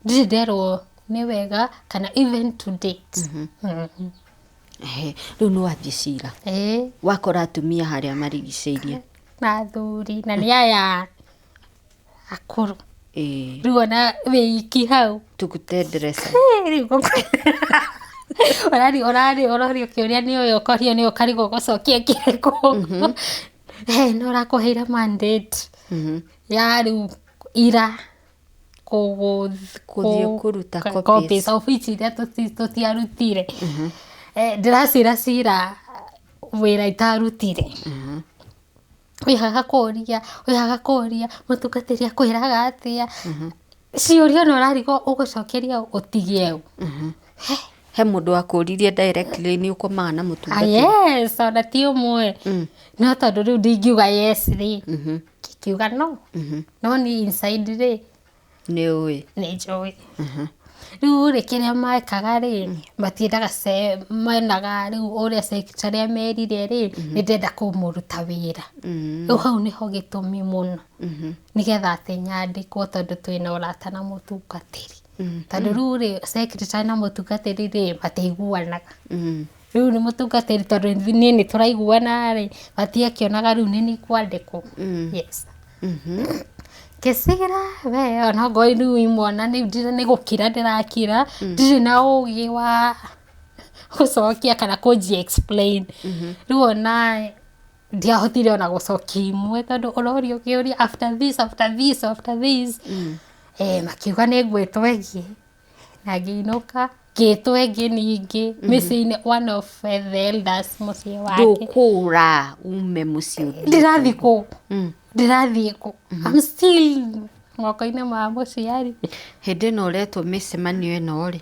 Ndirĩ nderwo nĩ wega kana even to date. Rĩu nĩ wathiĩ cira? Wakora atumia harĩa marigicĩirie? Na athuri na nĩ aya akũrũ. Rĩu ona wĩiki hau tũgũtendereza. Rĩu Orari ũkĩũria nĩ ũyũ ũkorio nĩ ũkarigwo gũcokia kĩrĩkũ. Nĩ ũrakũheire mandate ya rĩu ira gũthiĩ kũruta copies of which iria tũtiarutire. Ndĩracira cira wĩra itarutire. Wĩhaga kũria mũtungatĩri akwĩraga atĩa. Ciũria no ũrarigwo ũgũcokeria ũtigie ũ. He mũndũ wakũririe directly nĩ ũkomaga na mũtungatĩri? Yes, ona ti ũmwe. No tondũ rĩu ndingiuga yes rĩ, kiuga no. No ni inside rĩ nĩ ũĩ? Nĩ njũĩ. Rĩu rĩ kĩrĩa mekaga rĩ matiendaga menaga rĩu ũrĩa secretary amerire rĩ nĩ ndenda kũmũruta wĩra. Rĩu hau nĩho gĩtũmi mũno nĩgetha atĩ nyandĩkwo tondũ twĩna ũrata na mũtungatĩri. Tondũ rĩu rĩ secretary na mũtungatĩri rĩ matiiguanaga. Rĩu nĩ mũtungatĩri tondũ niĩ nĩ tũraiguana rĩ matiakĩonaga rĩu nĩ niĩ kwandĩkwo. Yes. Kĩcira we ona ngoi rĩu imwana nĩ gũkira ndĩrakira ndirĩ na ũgĩ wa gũcokia kana kũnji explain. Rĩu ona ndiahotire ona gũcokia imwe tondũ ũrorio kĩũria after this makiuga nĩ ngwĩtwo ĩngĩ na ngĩinũka ngĩtwo ĩngĩ ningĩ mĩciĩ-inĩ one of the elders mũciĩ wake. Ndũkũra ume mũciĩ ũngĩ? Ndirathiĩ kũ? I'm still moko-inĩ ma mũciari. Hĩndĩ ĩno ũretwo mĩcemanio ĩno rĩ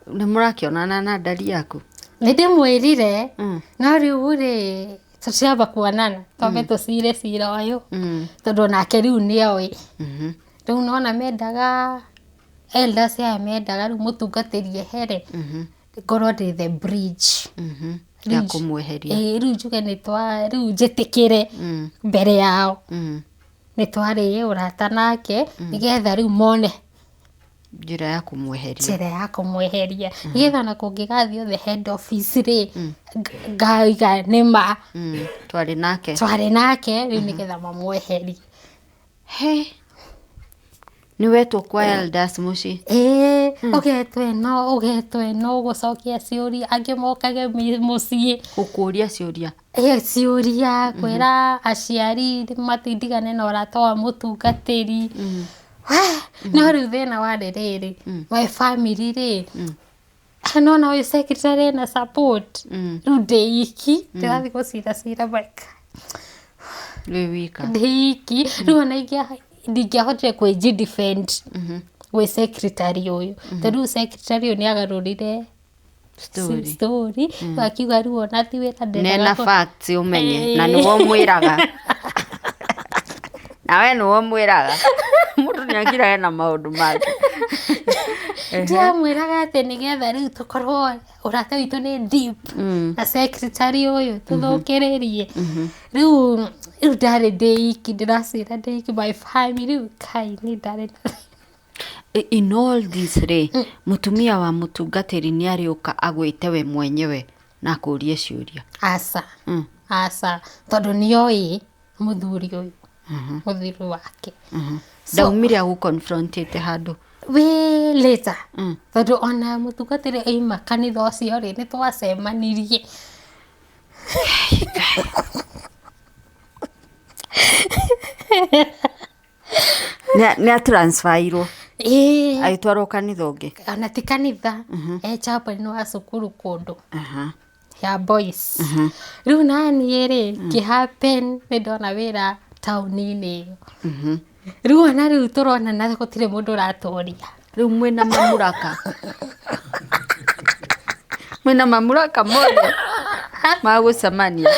nĩ mũrakĩonana na ndari yaku? Nĩ ndĩmwĩrire no rĩu rĩ tũtiramba kuonana twambe tũcire cira ũyũ tondũ onake rĩu nĩoĩ. Rĩu nona mendaga elders aya mendaga rĩu mũtungatĩri ehere ngorwo ndĩ the bridge ya kũmweheria. Rĩu njuge rĩu njĩtĩkĩre mbere yao nĩ twarĩ ũrata nake nĩgetha rĩu mone njĩra ya kũmweheria. Nĩgetha ona kũngĩgathiĩ the head office rĩ ngaiga nĩma twarĩ nake rĩu nĩgetha mamweherie. Nĩ wetwo kwa elders mũciĩ? Ũgetwo ĩno gũcokia ciũria angĩ mokage mũciĩ gũkũria ciũria. Ciũria kwĩra aciari matindigane na ũrata wa mũtungatĩri. No rĩu thĩna warĩ rĩrĩ my family rĩ nona ũyũ secretary na support rĩu ndĩ iki ndĩrathiĩ gũcira cira baika ndĩ iki rĩu ona ndingĩahotire kwĩji defend gwĩ secretary ũyũ tondũ secretary ũyũ nĩ agarũrire story wakiuga rĩu ona ti wĩra nena facts umenye na nĩwo mwĩraga nawe nĩwo mwĩraga mũndũ nĩakira hena maũndũ make ndiamwĩraga atĩ nĩgetha rĩu tũkorwo ũrata witũ nĩ deep na secretary ũyũ tũthũkĩrĩrie rĩu ndarĩ ndĩ iki ndĩracira ndĩ iki my family rĩu kai nĩ ndarĩ in all this mutumia wa Mùtungatìri nĩarĩũka agwĩte we mwenyewe na kũũrie ciũria asa tondũ nĩoĩ mũthuri ũyũ mũthuri wake ndaumire agũconfrontĩte handũ we later tondũ ona Mùtungatìri aima kanitha ũcio rĩ nĩtwacemanirie nĩ transferirwo agĩtwarwo kanitha ũngĩ ona ti kanitha chapel wa cukuru kũndũ ya boys rĩu naniĩ rĩ kĩhappen nĩndona wĩra taũni-inĩ ĩyo rĩu ona rĩu tũrona na gũtirĩ mũndũ ũratũria rĩu mwĩna mamuraka mothe magũcemania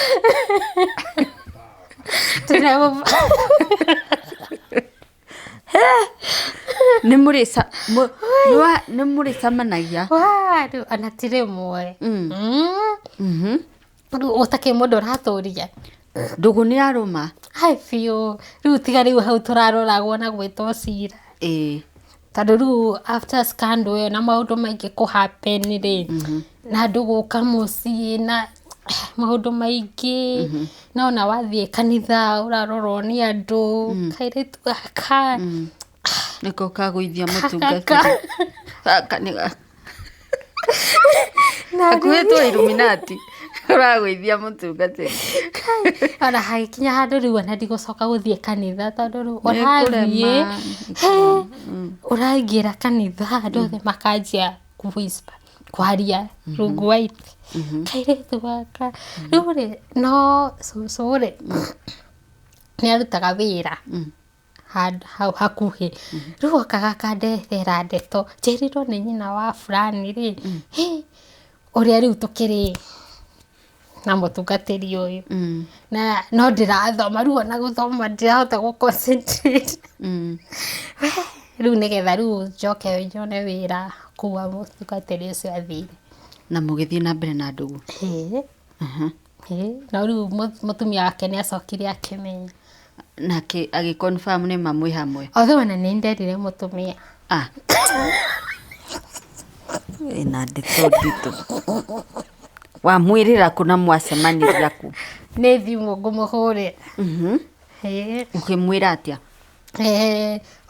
nĩ mũrĩcemanagia rĩu ona ti rĩmwe rĩu ũtakĩ mũndũ ũratũria ndũgũ nĩ arũma hai biũ rĩu tiga rĩu hau tũraroragwo na gwĩtwo cira tondũ rĩu after scandal ĩyo na maũndũ maingĩ kũhappen rĩ na andũ gũka mũciĩ na maũndũ maingĩ na ona wathiĩ kanitha ũrarorwo nĩ andũ kairĩtu gaka nĩko kagũithia Mùtungatìri akuĩtwo Illuminati ũragũithia Mùtungatìri ona hagĩkinya handũ rĩu ona ndigũcoka gũthiĩ kanitha tondũ rĩu ũrathiĩ ũraingĩra kanitha andũ othe makanjia kwaria rungu wa itĩ kairĩtu gaka rĩu rĩ no cũcũ rĩ nĩarutaga wĩra hau hakuhĩ rĩu okaga kandethera ndeto njĩrirwo nĩ nyina wa fulani rĩ ũrĩa rĩu tũkĩrĩ na Mùtungatìri ũyũ na no ndĩrathoma rĩu ona gũthoma ndĩrahota gũconcentrate rĩu nĩgetha rĩu njoke nyone wĩra kuwa Mùtungatìri ũcio athire na mũgĩthiĩ na mbere na ndũgũ na rĩu mũtumia wake nĩacokire akĩmenya nake agĩconfirm nĩ mamwe hamwe although ona nĩnderire mũtumia ĩna ndeto nditũ wamwĩrĩra kũ na mwacemaniria kũ nĩ thimũ ngũmũhũrĩra ũkĩmwĩra atĩa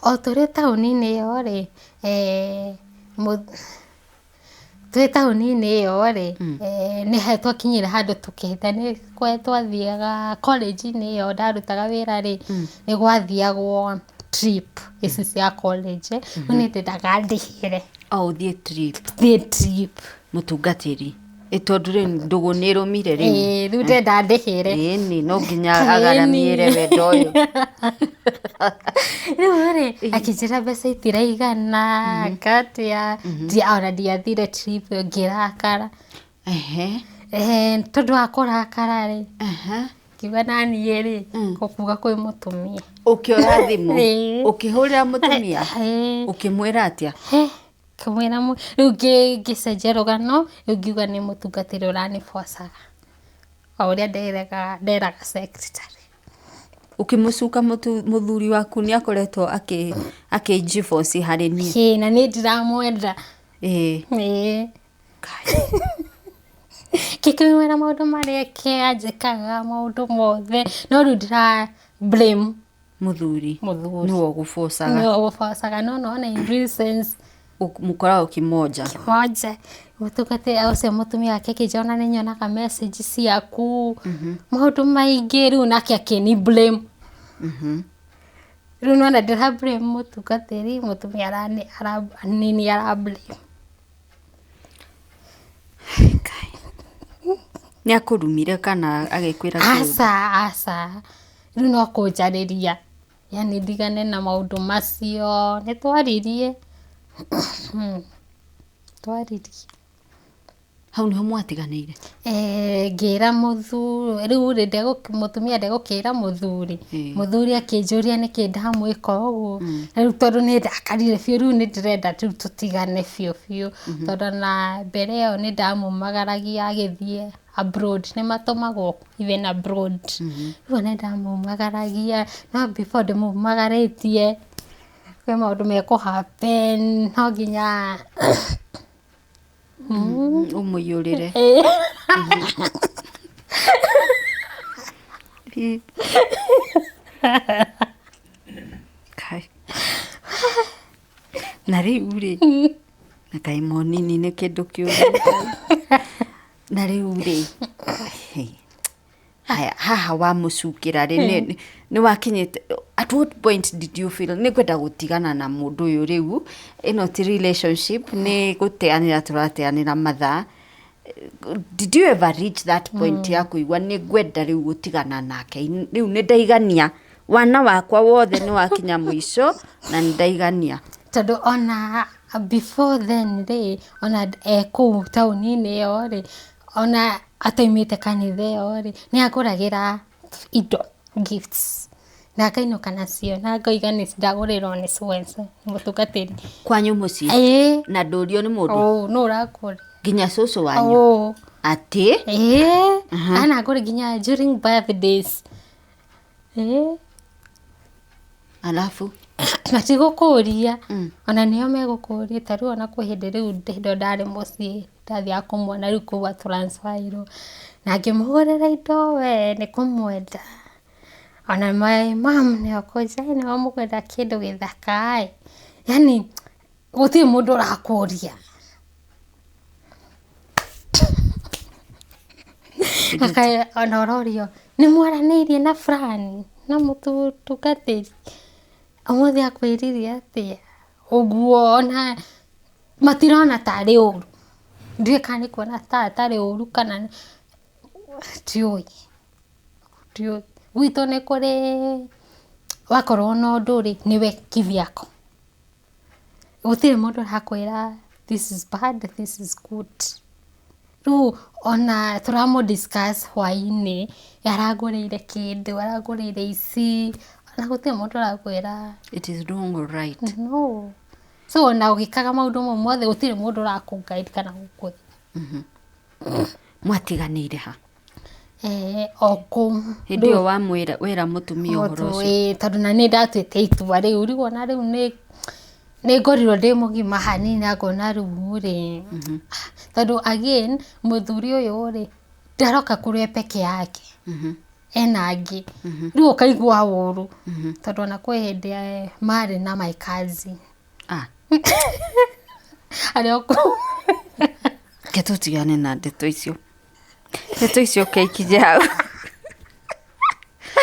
o tũrĩ taũni-inĩ ĩyo rĩ twĩ taũni-inĩ ĩyo rĩ nĩ twakinyire handũ tũkĩhĩta nĩ twathiaga college-inĩ ĩyo ndarutaga wĩra rĩ nĩ gwathiagwo trip ici cia college rĩu nĩ ndendaga ndĩhĩre ũthiĩ trip Mùtungatìri tondũ rĩ ndũgũ nĩ ĩrũmire rĩu ndenda ndĩhĩre ĩni no nginya agaranĩre wendo ũyũ rĩu rĩ akĩnjĩra mbeca itiraigana ngatia ona ndiathire trip ngĩrakara tondũ wa kũrakara rĩ kiuga naniĩ rĩ gũkuga kwĩ mũtumia ũkĩoya thimũ ũkĩhũrĩra mũtumia ũkĩmwĩra atĩa kamwĩra rĩu ngĩcenjia rũgano rĩu ngiuga nĩ Mùtungatìri ũranibocaga o ũrĩa nderaga secretary ũkĩmũcuka mũthuri waku nĩ akoretwo akĩnjiboci harĩ niĩ na nĩ ndiramwenda kĩkĩmwĩra maũndũ marĩa anjĩkaga maũndũ mothe no rĩu ndĩra blame mũthuri nĩwe ũgũbocaga no nona in real sense mũkoragwo kimoja Mùtungatìri ũcio mũtumia wake kĩnjona nĩ nyonaga message ciaku maũndũ maingĩ rĩu nake akĩni blame rĩu nona ndĩra blame Mùtungatìri mũtumia nini ara blame nĩ akũrumire kana agĩkwĩra aca rĩu no kũnjarĩria yani ndigane na maũndũ macio nĩ twaririe twaririe hau niho mwatiganĩire ngĩra mũthuri rĩu mũtumia ndegũkĩra mũthuri akĩnjũria nĩkĩ ndamwĩka ũguo rĩu tondũ nĩ ndakarire biũ rĩu nĩ ndĩrenda rĩu tũtigane biũ tondũ na mbere ĩyo nĩ ndamumagaragia agĩthiĩ abroad nĩ matũmagwo even abroad rĩu nĩ ndamumagaragia no before ndĩmumagarĩtie kwĩ maũndũ mekũhappen no nginya ũmũiyũrĩre na rĩu rĩ na kaĩ monini nĩ kĩndũ kĩũru na rĩu rĩ haha wamũcukĩra rĩ nĩ wakinyĩte at what point did you feel nĩ kwenda gũtigana na mũndũ ũyũ rĩu ĩno ti relationship nĩ gũteanĩra tũrateanĩra mathaa did you ever reach that point ya kũigua nĩ ngwenda rĩu gũtigana nake rĩu nĩ ndaigania wana wakwa wothe nĩ wakinya mũico na nĩ ndaigania tondũ ona before then rĩ ona kũu taũni-inĩ ĩyo rĩ ona ataimĩte kanitha ĩyo rĩ nĩ agũragĩra indo gifts na akainũka nacio na ngoiga nĩ ndagũrĩrwo nĩ Suwenso Mùtungatìri kwanyu mũciĩ na ndũrio nĩ mũndũ no ũrakũrĩ nginya cũcũ wanyu atĩ ana ngũrĩ nginya during birthdays alafu matigũkũria ona nĩo megũkũria ta rĩu ona kwĩ hĩndĩ rĩu ndarĩ mũciĩ ndathiaga kũmuona rĩu kũu transferirwo na ngĩmũgũrĩra indo we nĩ kũmwenda ona my mom nĩyo kũnja nĩyo mũgũrĩra kĩndũ gĩthaka yani gũtirĩ mũndũ ũrakũria ona ũrorio nĩ mwaranĩirie na fulani na Mùtungatìri ũmũthĩ akwĩrire atĩa ũguo ona matirona tarĩ ũru ndiũĩ kana nĩ kuona tarĩ ũru kana ndiũĩ gwitũ nĩ kũrĩ wakorwo na ũndũ rĩ nĩwe kĩvyako gũtirĩ mũndũ arakwĩra this is bad this is good rĩu ona tũramũ discuss hwainĩ arangũrĩire kĩndũ arangũrĩire ici ona gũtirĩ mũndũ arakwĩra it is wrong or right no so ona ũgĩkaga maũndũ mau mothe gũtirĩ mũndũ ũrakũguide kana gũkũthi mwatiganĩire ha okũ hĩndĩ ĩyo wamwĩra wĩra mũtumia ũhoro ũcio tondũ na nĩ ndatuĩte itua rĩu rĩu ona rĩu nĩ ngorirwo ndĩ mũgima hanini ngona rĩu rĩ tondũ again mũthuri ũyũ rĩ ndaroka kũrĩ peke yake ena angĩ rĩu ũkaigua ũru tondũ ona kwĩ hĩndĩ marĩ na my cousin arĩa ke tũtigane na ndeto icio keikije hau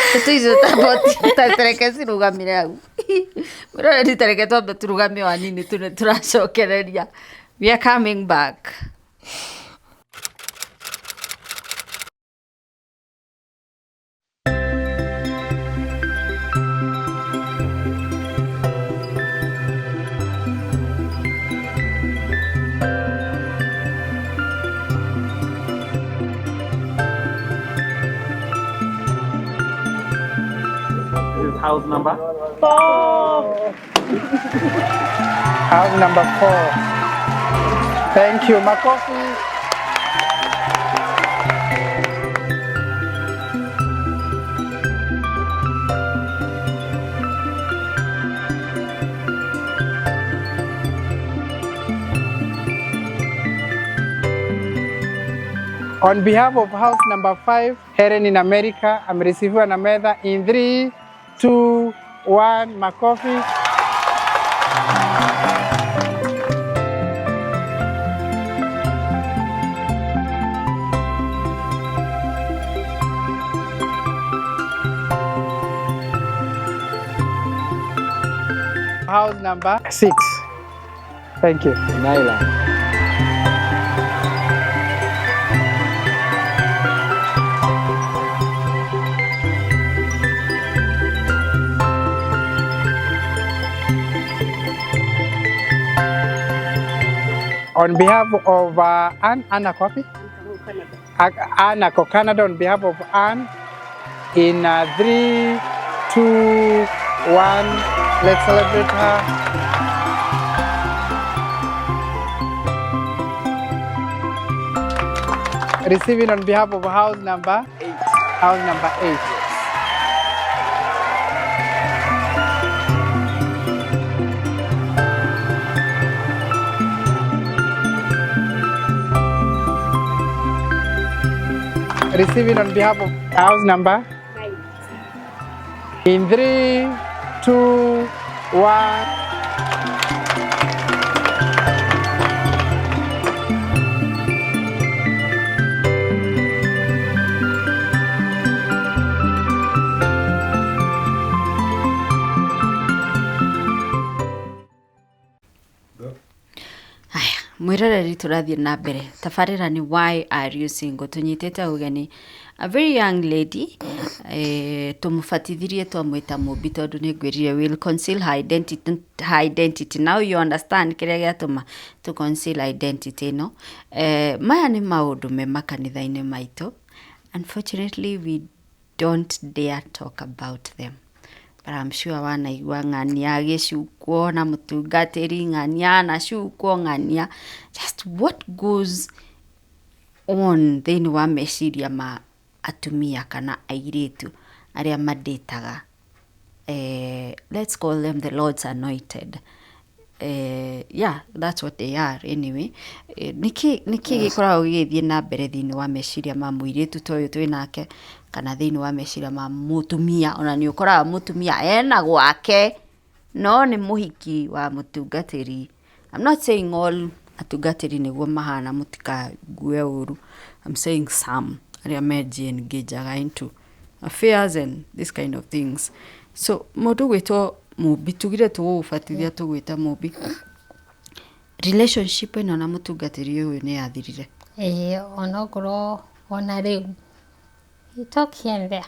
ndeto icio tareke cirũgamire hau mũrore nditareke twambe tũrũgame wanini tũracokereria we are coming back House number? 4. House number 4. Thank you. Makofi. On behalf of house number 5, Heren in America, I'm receiving a Metha in 3, 2, 1, Makofi. House number 6. Thank you. Naila. On behalf of Anna Copy, Agacoka Canada, on behalf of Anne, in 3, 2, 1, let's celebrate her. Receiving on behalf of house number 8. House number 8. Receiving on behalf of house number 9. In 3, 2, 1. Mwiroreri turathie na mbere tabarira ni why are you single tunyitete ugeni a very young lady tumufatithirie twamwita mubi tondu ni ngwirire will conceal her identity now you understand kiria giatuma to conceal identity no maya ni maundu me makanitha-ini maitu unfortunately we don't dare talk about them. But I'm sure wanaigua ng'ania gĩcukwo na mũtungatĩri ng'ania na cukwo ng'ania just what goes on thĩinĩ wa meciria ma atumia kana airĩtu arĩa mandĩtaga let's call them the Lord's anointed. Yeah, that's what they are anyway. Niki gikoragwo gĩgĩthiĩ na mbere thĩinĩ wa meciria ma mũirĩtu ta ũyũ twĩ nake kana thĩinĩ wa meciria ma mũtumia ona nĩ ũkoraga mũtumia ena gwake no nĩ mũhiki wa mũtungatĩri. I'm not saying all atungatĩri nĩguo mahana mũtikague ũru. I'm saying some arĩa engage into affairs and this kind of things. So mũndũ gwĩtwo mubi tugire tũgũbatithia tũgwĩta mubi relationship ĩno na mũtungatĩri ũyũ nĩ yathirire. Onokorwo ona rĩu you talk here and there.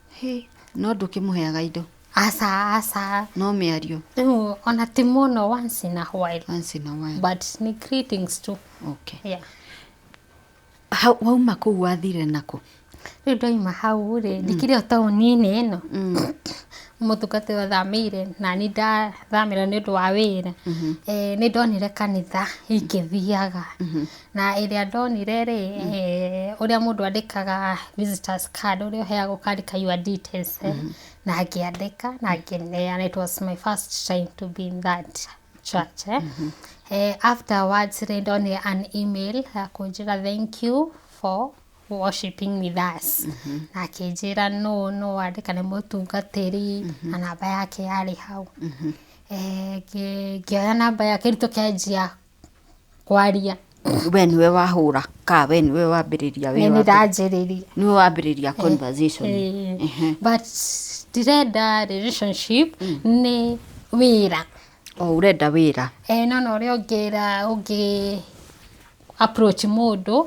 Hey, no ndũkĩmũheaga indo. Asa. No mĩario. No, ona ti mũno once in a while. Once in a while. But ni greetings too. Okay. Yeah. Wauma kũu wathire nakũ? Rĩu ndoima hau rĩ, ndikire o taũni-inĩ ĩno. Mũtungatĩri athamĩire na ni ndathamĩra nĩ ũndũ wa wĩra. Nĩ ndonire kanitha ikĩthiaga na ĩrĩa ndonire rĩ ũrĩa mũndũ andĩkaga visitors card ũrĩa ũheagwo ũkandĩka your details na ngĩandĩka na ngĩneana. It was my first time to be in that church. Afterwards rĩ ndonire an email ya kũnjĩra thank you for worshiping with us. Na akĩnjĩra no andĩka nĩ mũtungatĩri na namba yake yarĩ hau. Ngĩoya namba yake rĩu tũkĩanjia kwaria. We niwe wahũra ka we niwe wambĩrĩria wĩra? Nĩ ndanjĩrĩria. Niwe wambĩrĩria conversation. But ndirenda relationship nĩ wĩra. Ũrenda wĩra? No ũrĩa ũngĩ approach mũndũ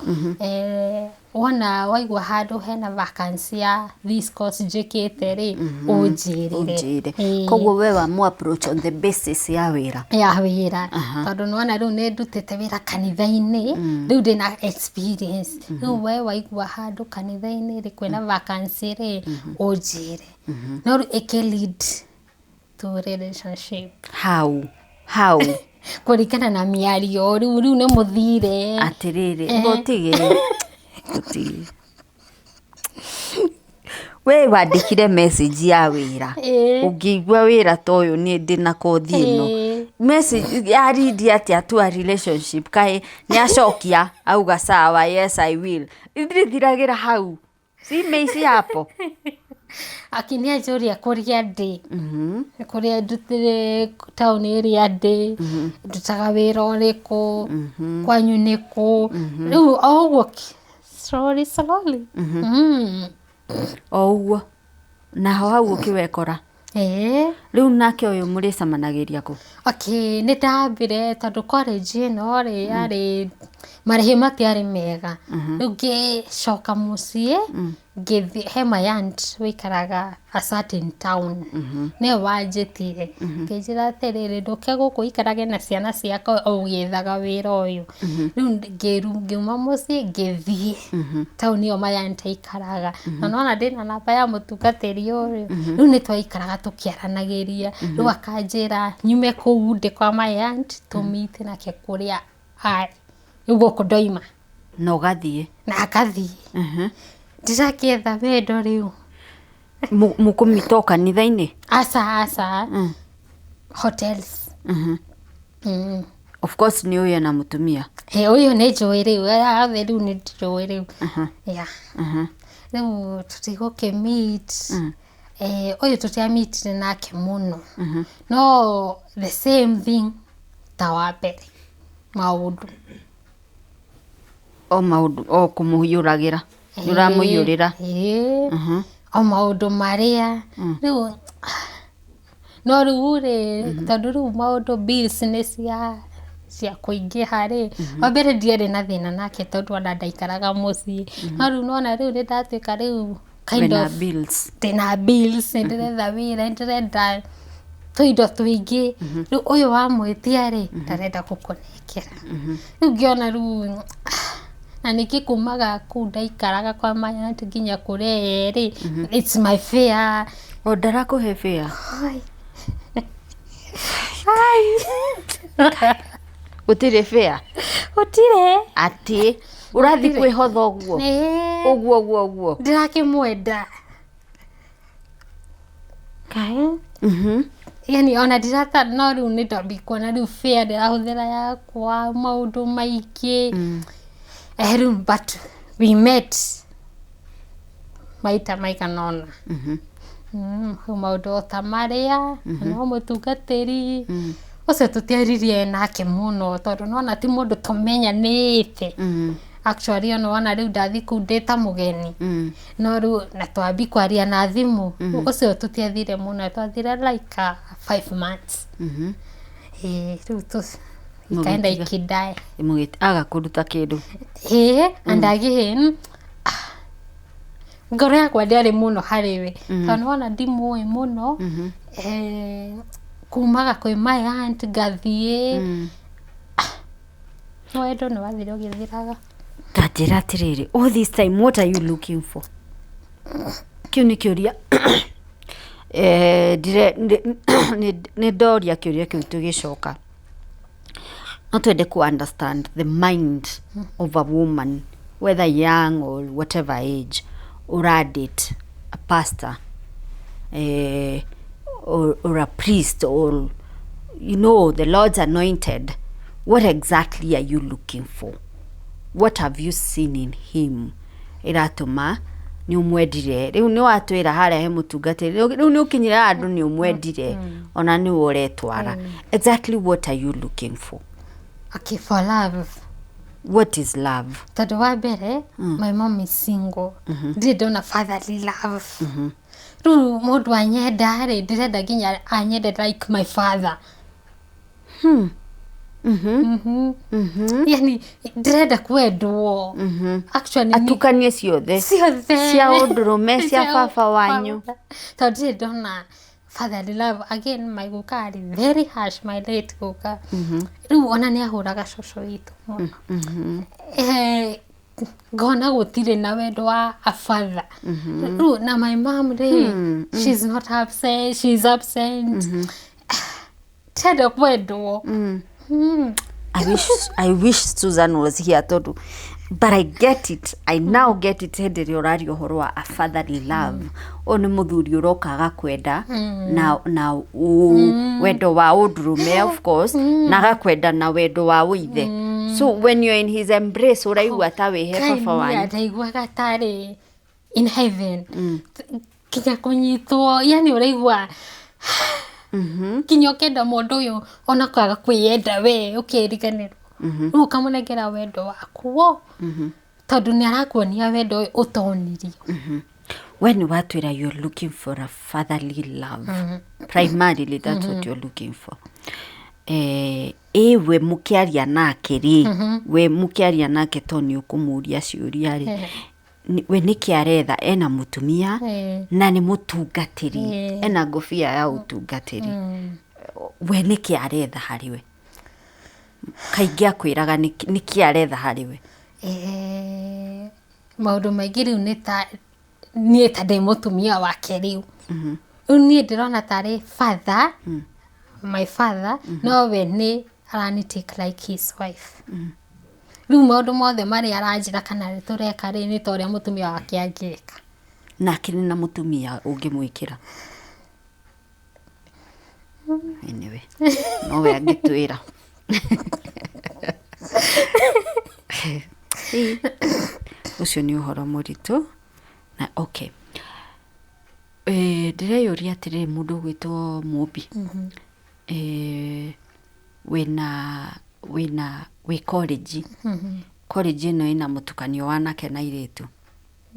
wona waigua handũ hena vacancy ya this course njĩkĩte rĩ ũnjĩrĩre. Koguo we wa approach on the basis ya wĩra? Ya wĩra. Tondũ nĩwona rĩu nĩ ndutĩte wĩra kanitha-inĩ rĩu ndĩna experience. Rĩu we waigua handũ kanitha-inĩ rĩ kwĩna vacancy rĩ ũnjĩre. No rĩu ĩkĩ-lead to relationship. How? Kũringana na mĩario rĩu nĩ mũthire. Atĩrĩrĩ gũtigĩ we wandĩkire message ya wĩra ũngĩigua wĩra ta ũyũ niĩ ndĩna kothi ĩno message ya read atĩa tua relationship kaĩ nĩ acokia auga sawa yes I will ndĩthiragĩra hau si hapo akinia njũria kũrĩa ndĩ kũrĩa ndutire taũni ĩrĩa ndĩ ndutaga wĩra ũrĩkũ kwanyu nĩ kũ rĩu o ũguo slowly o ũguo naho hau ũkĩwekora rĩu nake ũyũ mũrĩcamanagĩria kũ? Okay, nĩ ndambire tondũ college ĩno rĩ yarĩ marĩhi matiarĩ mega. Rĩu ngĩcoka mũciĩ ngithi he my aunt wikaraga a certain town ne wanjitire ngijira atiriri nduke guku ikarage na ciana ciakwa o githaga wira uyu riu ngiuma mucii ngithie town iyo my aunt ikaraga na nona ndina namba ya mutungatiri uyu riu ni twaikaraga tukiaranagiria riu akanjira nyume kuu ndi kwa my aunt tumite nake kuria ari guku ndoima no gathie na akathie ndirakietha wendo riu mukumitoka kanitha-ini asa hotels of course ni uyu na mutumia uyu ni njui riu othe riu ni njui riu riu tutiguke meet uyu tutiameetire nake muno no the same thing ta wa mbere maundu o kumuiyuragira uramuiyurira o maundu maria riu no riu ri tondu riu maundu bills ni cia kuingiha ri wa mbere ndiari na thina nake tondu ona ndaikaraga mucii no riu nona riu ni ndatuika riu kind of ndina bills ndiretha wira ndirenda tuindo tuingi riu uyu wa mwitia ri ndarenda gukunekera riu ngiona riu na nikikumaga kuu ndaikaraga kwa my aunt nginya kuria ri it's my fear ndarakuhe fear utire fear utire ati urathi kwihotha uguo ndirakimwenda kai yani ona ndirata no riu ni ndambikuona riu fear ndirahuthira yakwa maundu maiki but we met maita maiganona maundu ta maria no mutungatiri ucio tutiaririe nake muno tondu nona ti mundu tumenyanite actually ona riu ndathi kuu ndita mugeni no riu na twambi kwaria na thimu ucio tutiathire muno twathire like 5 months riu ikaenda ikidae agakuruta kindu and again ngoro yakwa ndiari muno hariwe tondu ona ndimui muno kumaga kwi my aunt ngathie no wendo ni wathire ugithiraga kanjira atiriri all this time what are you looking for kiu ni kiuria ni ndoria kiuria kiu tugicoka no twende ku understand the mind of a woman whether young or whatever age or adult, a pastor or a priest or the Lord's anointed. What exactly are you looking for? What have you seen in him iratuma ni umwendire riu ni watwira haria he mutungatiri riu ni ukinyira andu ni umwendire ona ni uretwara exactly what are you looking for? Okay, for love. What is love? Tondu wa mbere my mom is single ndire ndona fatherly love riu mundu anyenda ri ndirenda nginya anyende like my father yani ndirenda kwendwo actually atukanie ciothe cia undurume cia baba wanyu tondu ndire ndona fatherly love. Again my guka ari very harsh, my late guka riu ona ni ahuraga coco witu muno ngona gutire na wendo wa a father riu na my mom she's not upset, she's absent tendo kwendwo I wish Susan was here tondu but I get it. I now get it. Hendere orario horo wa a fatherly love. Oni muthuri uroka agakwenda na wendo wa undurume of course na agakwenda na wendo wa uithe. So when you're in his embrace uraigua ta wihe baba wanyu. Ndaigua gatari in heaven. Kinya kunyitwo yani uraigua kinya ukenda mundu uyu ona kwaga kwiyenda we ukiriganirwo riu ukamunengera wendo waku tondu ni arakuonia wendo utonirio. When watwira you're looking for a fatherly love, primarily that's what you're looking for. We mukiaria nake ri we mukiaria nake toni ukumuria ciuria ri we niki aretha ena mutumia na ni mutungatiri ena ngofia ya utungatiri we niki aretha hariwe kaingi akwiraga niki aretha hariwe maundu maingi riu ni ta ndi mutumia wake riu ni ndirona tari father my father no we ni arani take like his wife riu maundu mothe mari aranjira kana tureka ri ni toria mutumia wake angika nake ni na mutumia ungimwikira anyway no we agitwira ucio ni uhoro muritu na okay ndireyuria atiri mundu gwitwo Mubi we college college no ina mutukanio wanake na iritu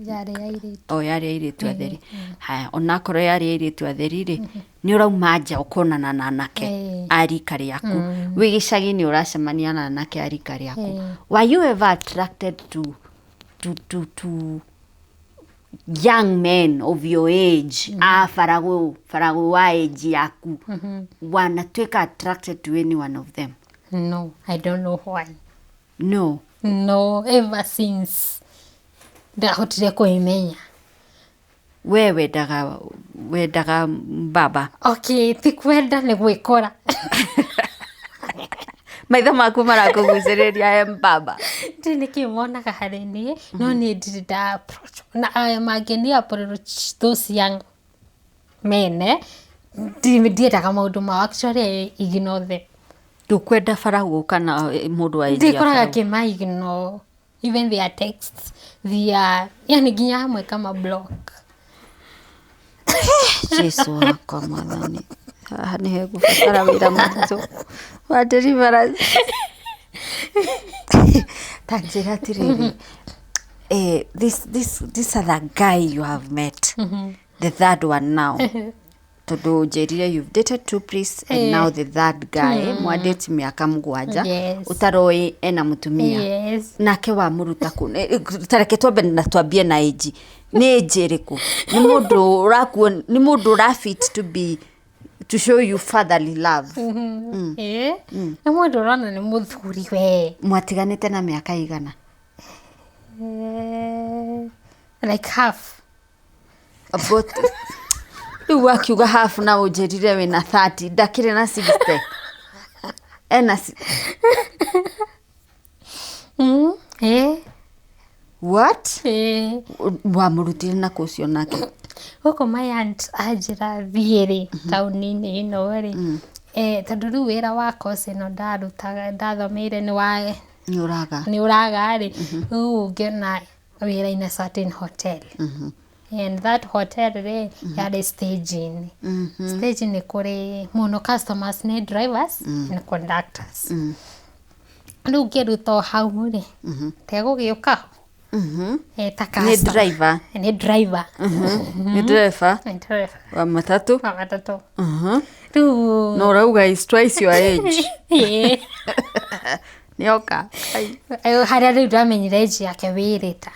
yari airitu yari airitu atheri haya onakoro yari airitu atheri ri ni urauma nja ukonana na anake arika riaku wi gicagi ni uracemania na anake arika riaku were you ever attracted to young men of your age farago wa age yaku wanatuika attracted to any one of them? No, I don't know why. No, ever since ndahotire kuimenya wewe daga baba. Okay, tikwenda ni gwikora maitho maku marakuguciriria baba ndini kimonaga hareni no ni ndida approach na I am again approach those young men ndiendaga maundu ma actually ignore them tukwenda faragu kana mundu wa age ndikoraga kima even their texts yani ginya hamwe kama block Jesu wako mwathani ni hegũbatara wĩra mũritũ wa deliverance tanjĩra atĩrĩrĩ this other guy you have met the third one now tondu njĩrire you've dated two priests and now the third guy mwadate miaka 7 utaroĩ ena mutumia nake wa muruta ku tareke twambe na twambie na age ni njĩrĩkũ ni mundu urafit to show you fatherly love na mundu urona ni muthuri we mwatiganite na miaka igana like half about riu akiuga half na unjĩrire wina 30 ndakire na 60 ena what wa murutire na kucio nake goko my aunt ajira thiĩrĩ taũni-inĩ ĩno rĩ tondũ rĩu wĩra wakwa ũcio no ndarutaga ndathomeire nĩ ũraga rĩ rĩu ngĩona wĩra in a certain hotel and that hotel rĩ yarĩ stage-inĩ stage nĩ kũrĩ mũno customers nĩ drivers and conductors rĩu ngĩruta hau rĩ tegũgĩũka ni driver wa matatu no urauga is twice your age nioka haria riu ndamenyire age yake wĩrĩta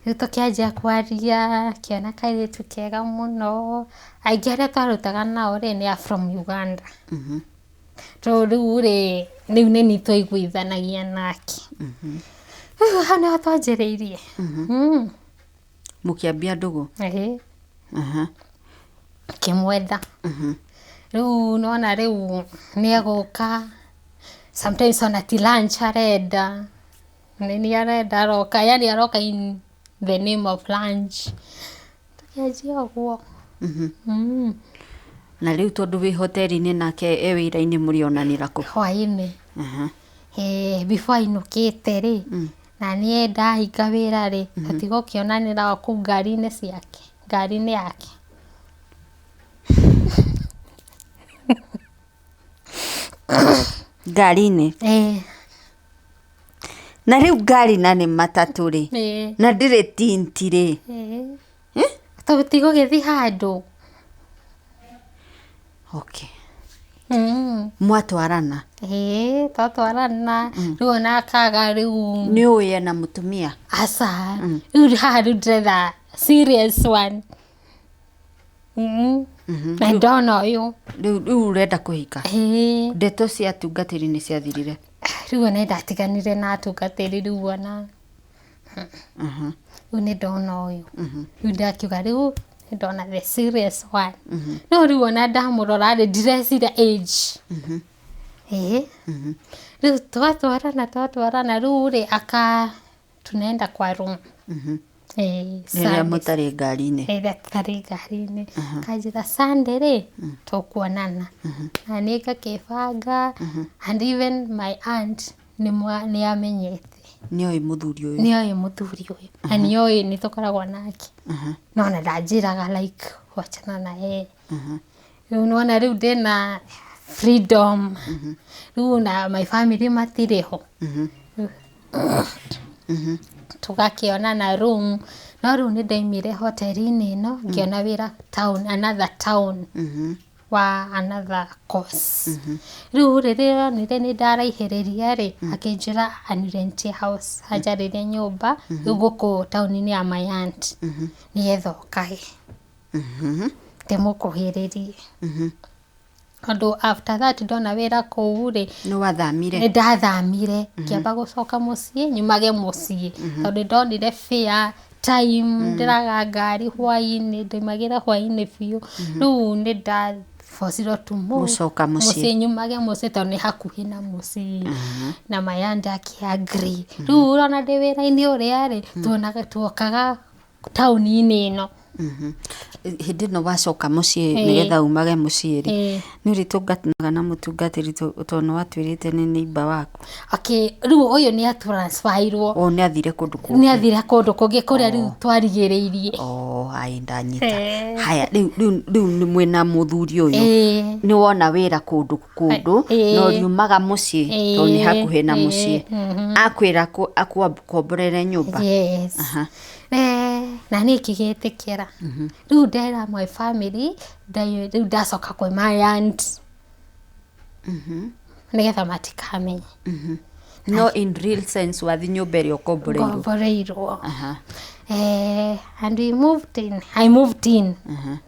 riu tũkĩanjia kwaria kĩona kairĩtu kega mũno aingĩ arĩa twarutaga nao rĩ nĩ from Uganda to riu rĩ nĩ nĩ twaiguithanagia nake hau nĩho twanjĩrĩirie mũkĩambia ndũgũ kĩmwenda rĩu nona rĩu nĩ agũka sometimes ona ti lunch arenda nĩ arenda aroka yani aroka in the name of lunch tũkĩanjia ũguo na rĩu tondũ wĩ hoteri-inĩ nake wĩra-inĩ mũrĩonanĩra kũ hwaĩ-inĩ before ainũkĩte rĩ na niĩ ndahinga wĩra rĩ tũtigũkĩonanĩra kũu ngari-inĩ yake ngari-inĩ na rĩu ngari na nĩ matatũ rĩ na ndĩrĩ tinti rĩ tũtigũgĩthiĩ handũ okay Mwatwarana? Twatwarana. Rĩu ona akaga rĩu. Nĩ ũĩ ena mũtumia? Aca. Rĩu haha rĩu ndĩretha serious one. Na ndona ũyũ. Rĩu ũrenda kũhika? Ndeto cia atungatĩri nĩ ciathirire? Rĩu ona ndatiganire na atungatĩri rĩu ona. Rĩu nĩ ndona ũyũ. Rĩu ndakiuga rĩu nĩ ndona the serious one. No rĩu ona ndamũrora rĩ ndireciria age. Rĩu twatwarana rĩu rĩ tunaenda kwa room. Rĩrĩa mũtarĩ ngari-inĩ? Rĩrĩa tũtarĩ ngari-inĩ. Kanjĩra Sunday rĩ tũkuonana. Na niĩ ngakĩbanga and even my aunt nĩ amenyete. Nĩoĩ mũthuri ũyũ? Nĩoĩ mũthuri ũyũ. Na nĩoĩ nĩ tũkoragwo nake. No na ndanjĩraga like wachana na yeye. Rĩu nĩwona rĩu ndĩna freedom. Rĩu na my family matirĩ ho. Tũgakĩonana room. No rĩu nĩ ndaimire hoteri-inĩ ĩno ngĩona wĩra town, another town wa another course. Rĩu rĩrĩa nĩ ndaraihĩrĩria rĩ akĩnjĩra anirentie house anjarĩrie nyũmba gũkũ town-inĩ ya my aunt nĩgetha ũkahe ndĩmũkuhĩrĩrie. Tondũ after that ndona wĩra kũu rĩ nĩ wathamire? Nĩ ndathamire ngĩamba gũcoka mũciĩ nyumage mũciĩ tondũ ndonire fare time ndĩraga ngari hwaĩ-inĩ ndaimagĩra hwaĩ-inĩ biũ. Rĩu nĩ ndabocirwo tu gũcoka mũciĩ nyumage mũciĩ tondũ nĩ hakuhĩ na mũciĩ. Na my aunt akĩ-agree. Rĩu ũrona ndĩ wĩra-inĩ ũrĩa rĩ tuokaga taũni-inĩ ĩno. Hĩndĩ ĩno wacoka mũciĩ nĩgetha umage mũciĩ rĩ nĩ ũrĩtũngatanaga na mũtungatĩri tondũ nĩ watuĩrĩte nĩ neighbor waku? Rĩu ũyũ nĩ atransferirwo. Nĩ athire kũndũ kũngĩ? Nĩ athire kũndũ kũngĩ kũrĩa rĩu twarigĩrĩirie. Ai ndanyita. Haya rĩu mwĩna mũthuri ũyũ nĩ wona wĩra kũndũ no riumaga mũciĩ tondũ nĩ hakuhĩ na mũciĩ. Akwĩra akomborere nyũmba? Na nĩ kĩgĩtĩkĩra. Rĩu ndera my family rĩu ndacoka kwĩ my aunt nĩgetha matikamenye. No in real sense wathi nyũmba ĩrĩa ũkomboreirwo? And I moved in.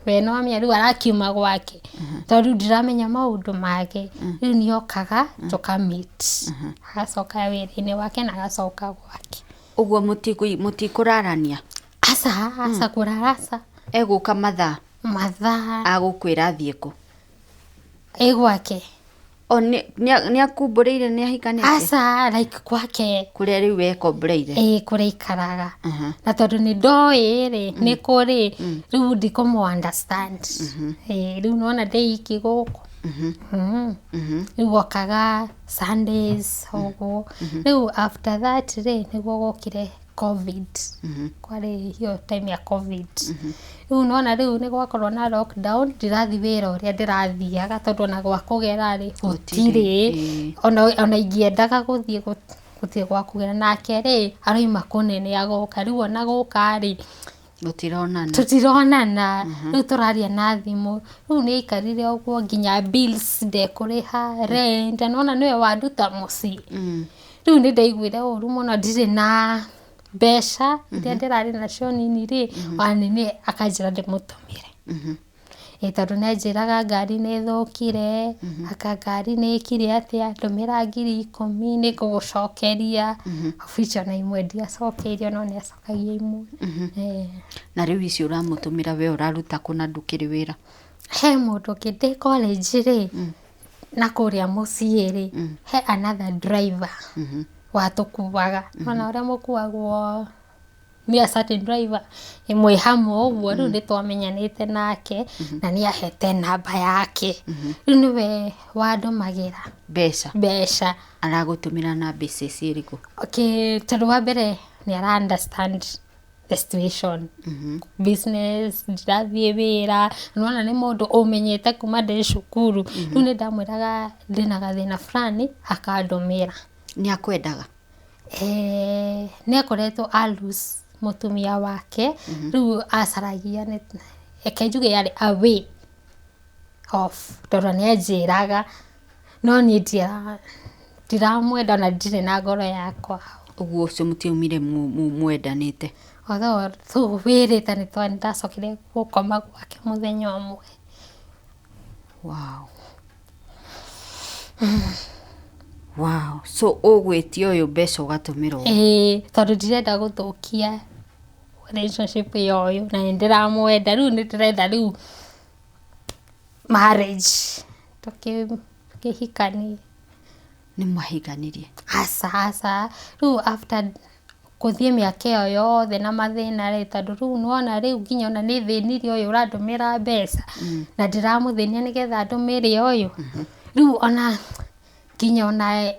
We no amenya rĩu arakiuma gwake tondũ ndiramenya maũndũ make. Rĩu nĩokaga tũka-meet. Agacoka wĩra-inĩ wake na agacoka gwake. Ũguo mũtikũrarania? Aca kũraraca. Egũka mathaa? Agũkwĩra athiĩ kũ? Gwake. Nĩ akumbũrĩire nĩ ahikanĩte? Aca like gwake. Kũrĩa rĩu ekomboreire? Kũrĩa ikaraga. Na tondũ nĩ ndoĩ rĩ nĩ kũrĩ rĩu ndikũmũ understand. Rĩu nĩwona ndĩ iki gũkũ. Rĩu okaga Sundays ũguo. Rĩu after that rĩ nĩguo gũkire COVID. Kwarĩ hiyo time ya COVID. Rĩu nĩwona rĩu nĩ gwakorwo na lockdown ndirathi wĩra ũrĩa ndĩrathiaga tondũ ona gwa kũgera rĩ gũtirĩ. Ona ingĩendaga gũthiĩ gũtirĩ gwa kũgera. Nake rĩ aroima kũnene agũka. Rĩu ona gũka rĩ tutironana. Rĩu tũraria na thimũ. Rĩu nĩ aikarire ũguo nginya bills ndekũrĩha rent. Nĩwona nĩwe wanduta mũciĩ. Rĩu nĩ ndaiguire ũru mũno ndirĩ na mbeca iria ndĩrarĩ nacio nini rĩ wanini akanjĩra ndĩmũtũmĩre. Tondũ nĩ anjĩraga ngari nĩ thũkire ngari nĩ ikire atĩa ndũmĩra 10,000 nĩ ngũgũcokeria. Obicio na imwe ndiacokeirio no nĩ acokagia imwe. Na rĩu icio ũramũtũmĩra we ũraruta kũ na ndũkĩrĩ wĩra? He mũndũ ũngĩ ndĩ college rĩ na kũrĩa mũciĩ rĩ he another driver watũkuaga. Ona ũrĩa mũkuagwo nĩ a certain driver ĩmwe hamwe ũguo. Rĩu nĩ twamenyanĩte nake na nĩ ahete namba yake. Rĩu nĩwe wandũmagĩra mbeca. Aragũtũmĩra na mbeca cirĩkũ? Tondũ wa mbere nĩ ara understand the situation. Business ndirathiĩ wĩra. Nĩwona nĩ mũndũ ũmenyete kuma ndĩ cukuru. Rĩu nĩ ndamwĩraga ndĩna gathĩna fulani akandũmĩra. Nĩ akwendaga? Nĩ akoretwo lose mũtumia wake. Rĩu acaragia reke njuge yarĩ away off tondũ nĩanjĩraga no niĩ ndiramwenda na ndirĩ na ngoro yakwa. Ũguo ũcio mũtiaumire mwendanĩte? Although tũwĩrĩte nĩndacokire gũkoma gwake mũthenya ũmwe. Wow. Wow. So ũgwĩtio ũyũ mbeca ũgatũmĩrwo? Tondũ ndirenda gũthũkia relationship yoyo na nĩndĩramwenda, rĩu nĩndĩrenda rĩu marriage tukĩhikanie. Nĩmwahiganirie? Aca rĩu after kũthiĩ mĩaka ĩyo yothe na mathĩna rĩ, tondũ rĩu nĩwona rĩu nginya ona nĩthĩnirie ũyũ ũrandũmĩra mbeca na ndĩramũthĩnia nĩgetha ndũmĩre ũyũ. Rĩu ona nginya ona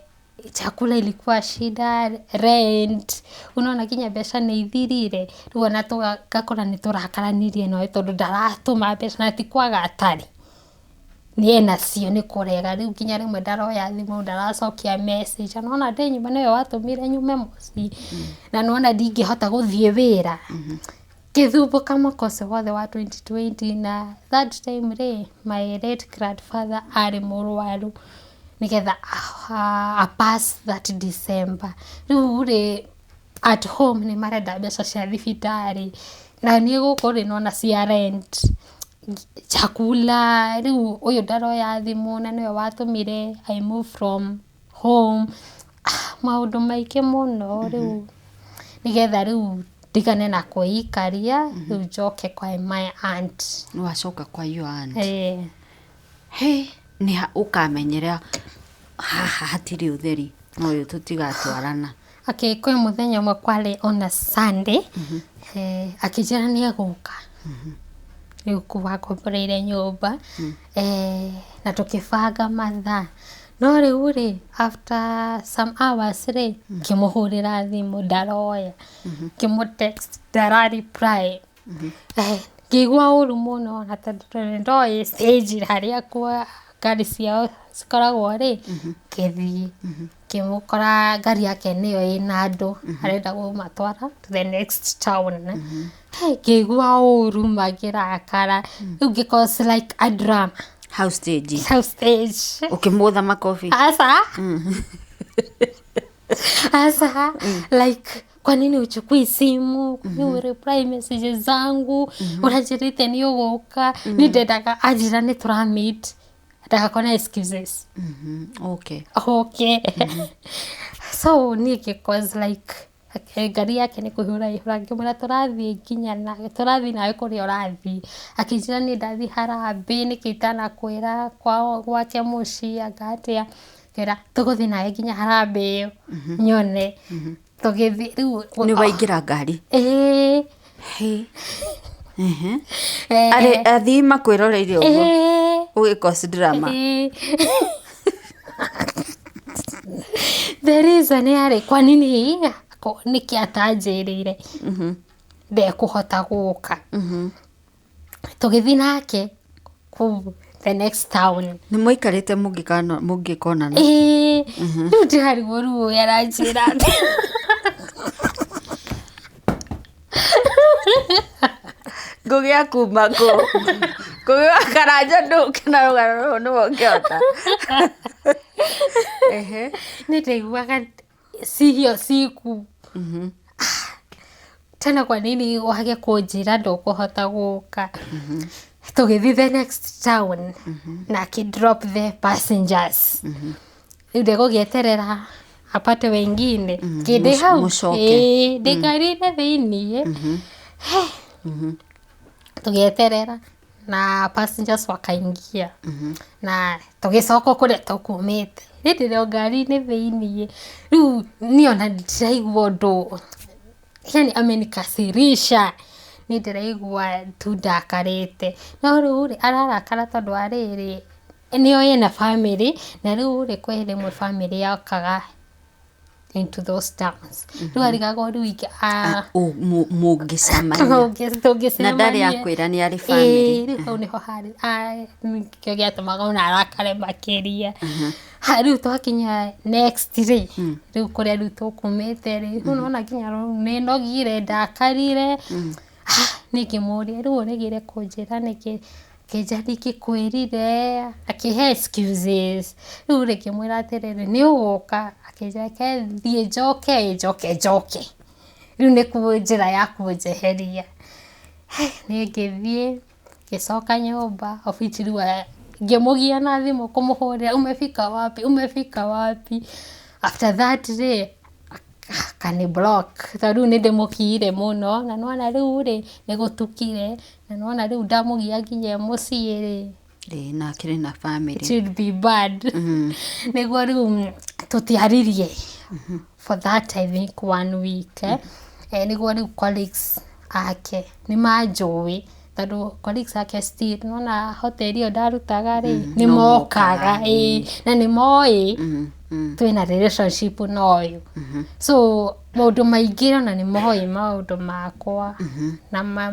chakula ilikuwa shida, rent, unaona nginya mbeca nĩithirire. Rĩu ona tũgakora nĩtũrakaranirie nawe tondũ ndaratũma mbeca na ti kwaga atarĩ, niĩ nacio nĩ kũrega. Rĩu nginya rĩmwe ndaroya thimũ, ndaracokia message, nona ndĩ nyuma nĩwe watũmire nyume mũciĩ na nona ndingĩhota gũthiĩ wĩra. Kĩthumbũka mwaka ũcio wothe wa 2020 na that time rĩ, my late grandfather arĩ mũrwaru nĩgetha a pass that December. Rĩu rĩ at home nĩ marenda mbeca cia thibitarĩ na niĩ gũkũ rĩ nona cia rent, chakula. Rĩu ũyũ ndaroya thimũ na nĩwe watũmire I move from home. Maũndũ maingĩ mũno rĩu nĩgetha rĩu ndigane na kwĩikaria, rĩu njoke kwa my aunt. Nĩwacoka kwa your aunt? Hey, nĩ ũkamenyera haha hatirĩ ũtheri na ũyũ tũtigatwarana. Kwĩ mũthenya ũmwe kwarĩ on a Sunday, akĩnjĩra nĩegũka. Rĩu kuwakomboreire nyũmba na tũkĩbanga mathaa. No rĩu rĩ after some hours rĩ ngĩmũhũrĩra thimũ ndaroya, ngĩmũtext ndara reply. Ngĩigua ũru mũno na tondũ nĩndoĩ stage harĩa kwa ngari ciao cikoragwo rĩ, ngĩthiĩ ngĩmũkora ngari yake nĩyo ĩna andũ arenda kũmatwara to the next town. Ngĩigua ũru magĩrakara, rĩu ngĩcause like a drama. How stage? Ũkĩmũtha makofi? Asa like kwa nini uchukui simu, ni reply messages zangu, unajirite ni ũgũka, nĩndendaga anjĩra nĩtũrameet, ndakona excuses. Okay. So niĩ ngĩcause like ngari yake nĩ kũhũra ngĩmwĩra tũrathiĩ nginya na tũrathiĩ nawe kũrĩa ũrathiĩ. Akĩnjĩra niĩ ndathiĩ Harambee nĩkĩ itanakwĩra gwake mũciĩ agatĩa. Ngĩra tũgũthiĩ nawe nginya Harambee ĩyo nyone. Tũgĩthiĩ rĩu nĩwaingĩra ngari? Athii makwĩroreire ũguo ũgĩcause drama? The reason yarĩ kwa nini nĩkĩ atanjĩrĩire ndekũhota gũka. Tũgĩthiĩ nake kũu the next town. Nĩmũikarĩte mũngĩkonana? Rĩu ndĩrarigwo rĩu ũyũ aranjĩra ngũgĩa kuma kũ? Ngũgĩa karanja ndũke na rũgano rũrũ nĩwe ũngĩhota? Nĩndaiguaga sio siku. Tena kwa nini wage kũnjĩra ndũkũhota gũka? Tũgĩthiĩ the next town na akĩdrop the passengers. Rĩu ndegũgĩeterera apate wengine kĩndĩ hau ndĩngarire thĩiniĩ. Tũgĩeterera na passengers wakaingia na tũgĩcoka kũrĩa tũkumĩte. Nĩndĩrĩ ngari-inĩ thĩiniĩ. Rĩu niĩ ona ndiraigua ũndũ yani amenikasirisha. Nĩndĩraigua tu ndakarĩte. No rĩu rĩ ararakara tondũ wa rĩrĩ nĩo ena family na rĩu rĩ kwĩ rĩmwe family yakaga into those towns. Rĩu arigaga rĩu mũngĩcamania na ndarĩ akwĩra nĩ arĩ family. Rĩu hau nĩho harĩ nĩkĩo gĩatũmaga ona arakare makĩria. Rĩu twakinya next rĩ rĩu kũrĩa rĩu tũkumĩte rĩ rĩu nona nginya nĩnogire ndakarire. Nĩngĩmũria rĩu ũregire kũnjĩra nĩkĩ Kejari kikwirire akihe excuses riu rĩngĩ mwĩra atĩrĩrĩ nĩ ũgũka akĩnjake thiĩ njoke riu nĩ njĩra ya kũnjeheria nĩ ngĩthiĩ ngĩcoka nyũmba obici riu ngĩmũgia na thimũ kũmũhũrĩra umefika wapi after that rĩ akani block tondũ nĩ ndĩmũkiire mũno na nĩwona rĩu rĩ nĩ gũtukire na nĩwona rĩu ndamũgia nginya mũciĩ rĩ na kĩrĩ na family it would be bad nĩguo rĩu tũtiaririe for that I think 1 week nĩguo rĩu colleagues ake nĩ manjũĩ tondũ colleagues ake still nĩwona hoteli ĩyo ndarutaga rĩ nĩ mokaga na nĩ moĩ twĩna relationship na ũyũ so maũndũ maingĩ na nĩ moĩ maũndũ makwa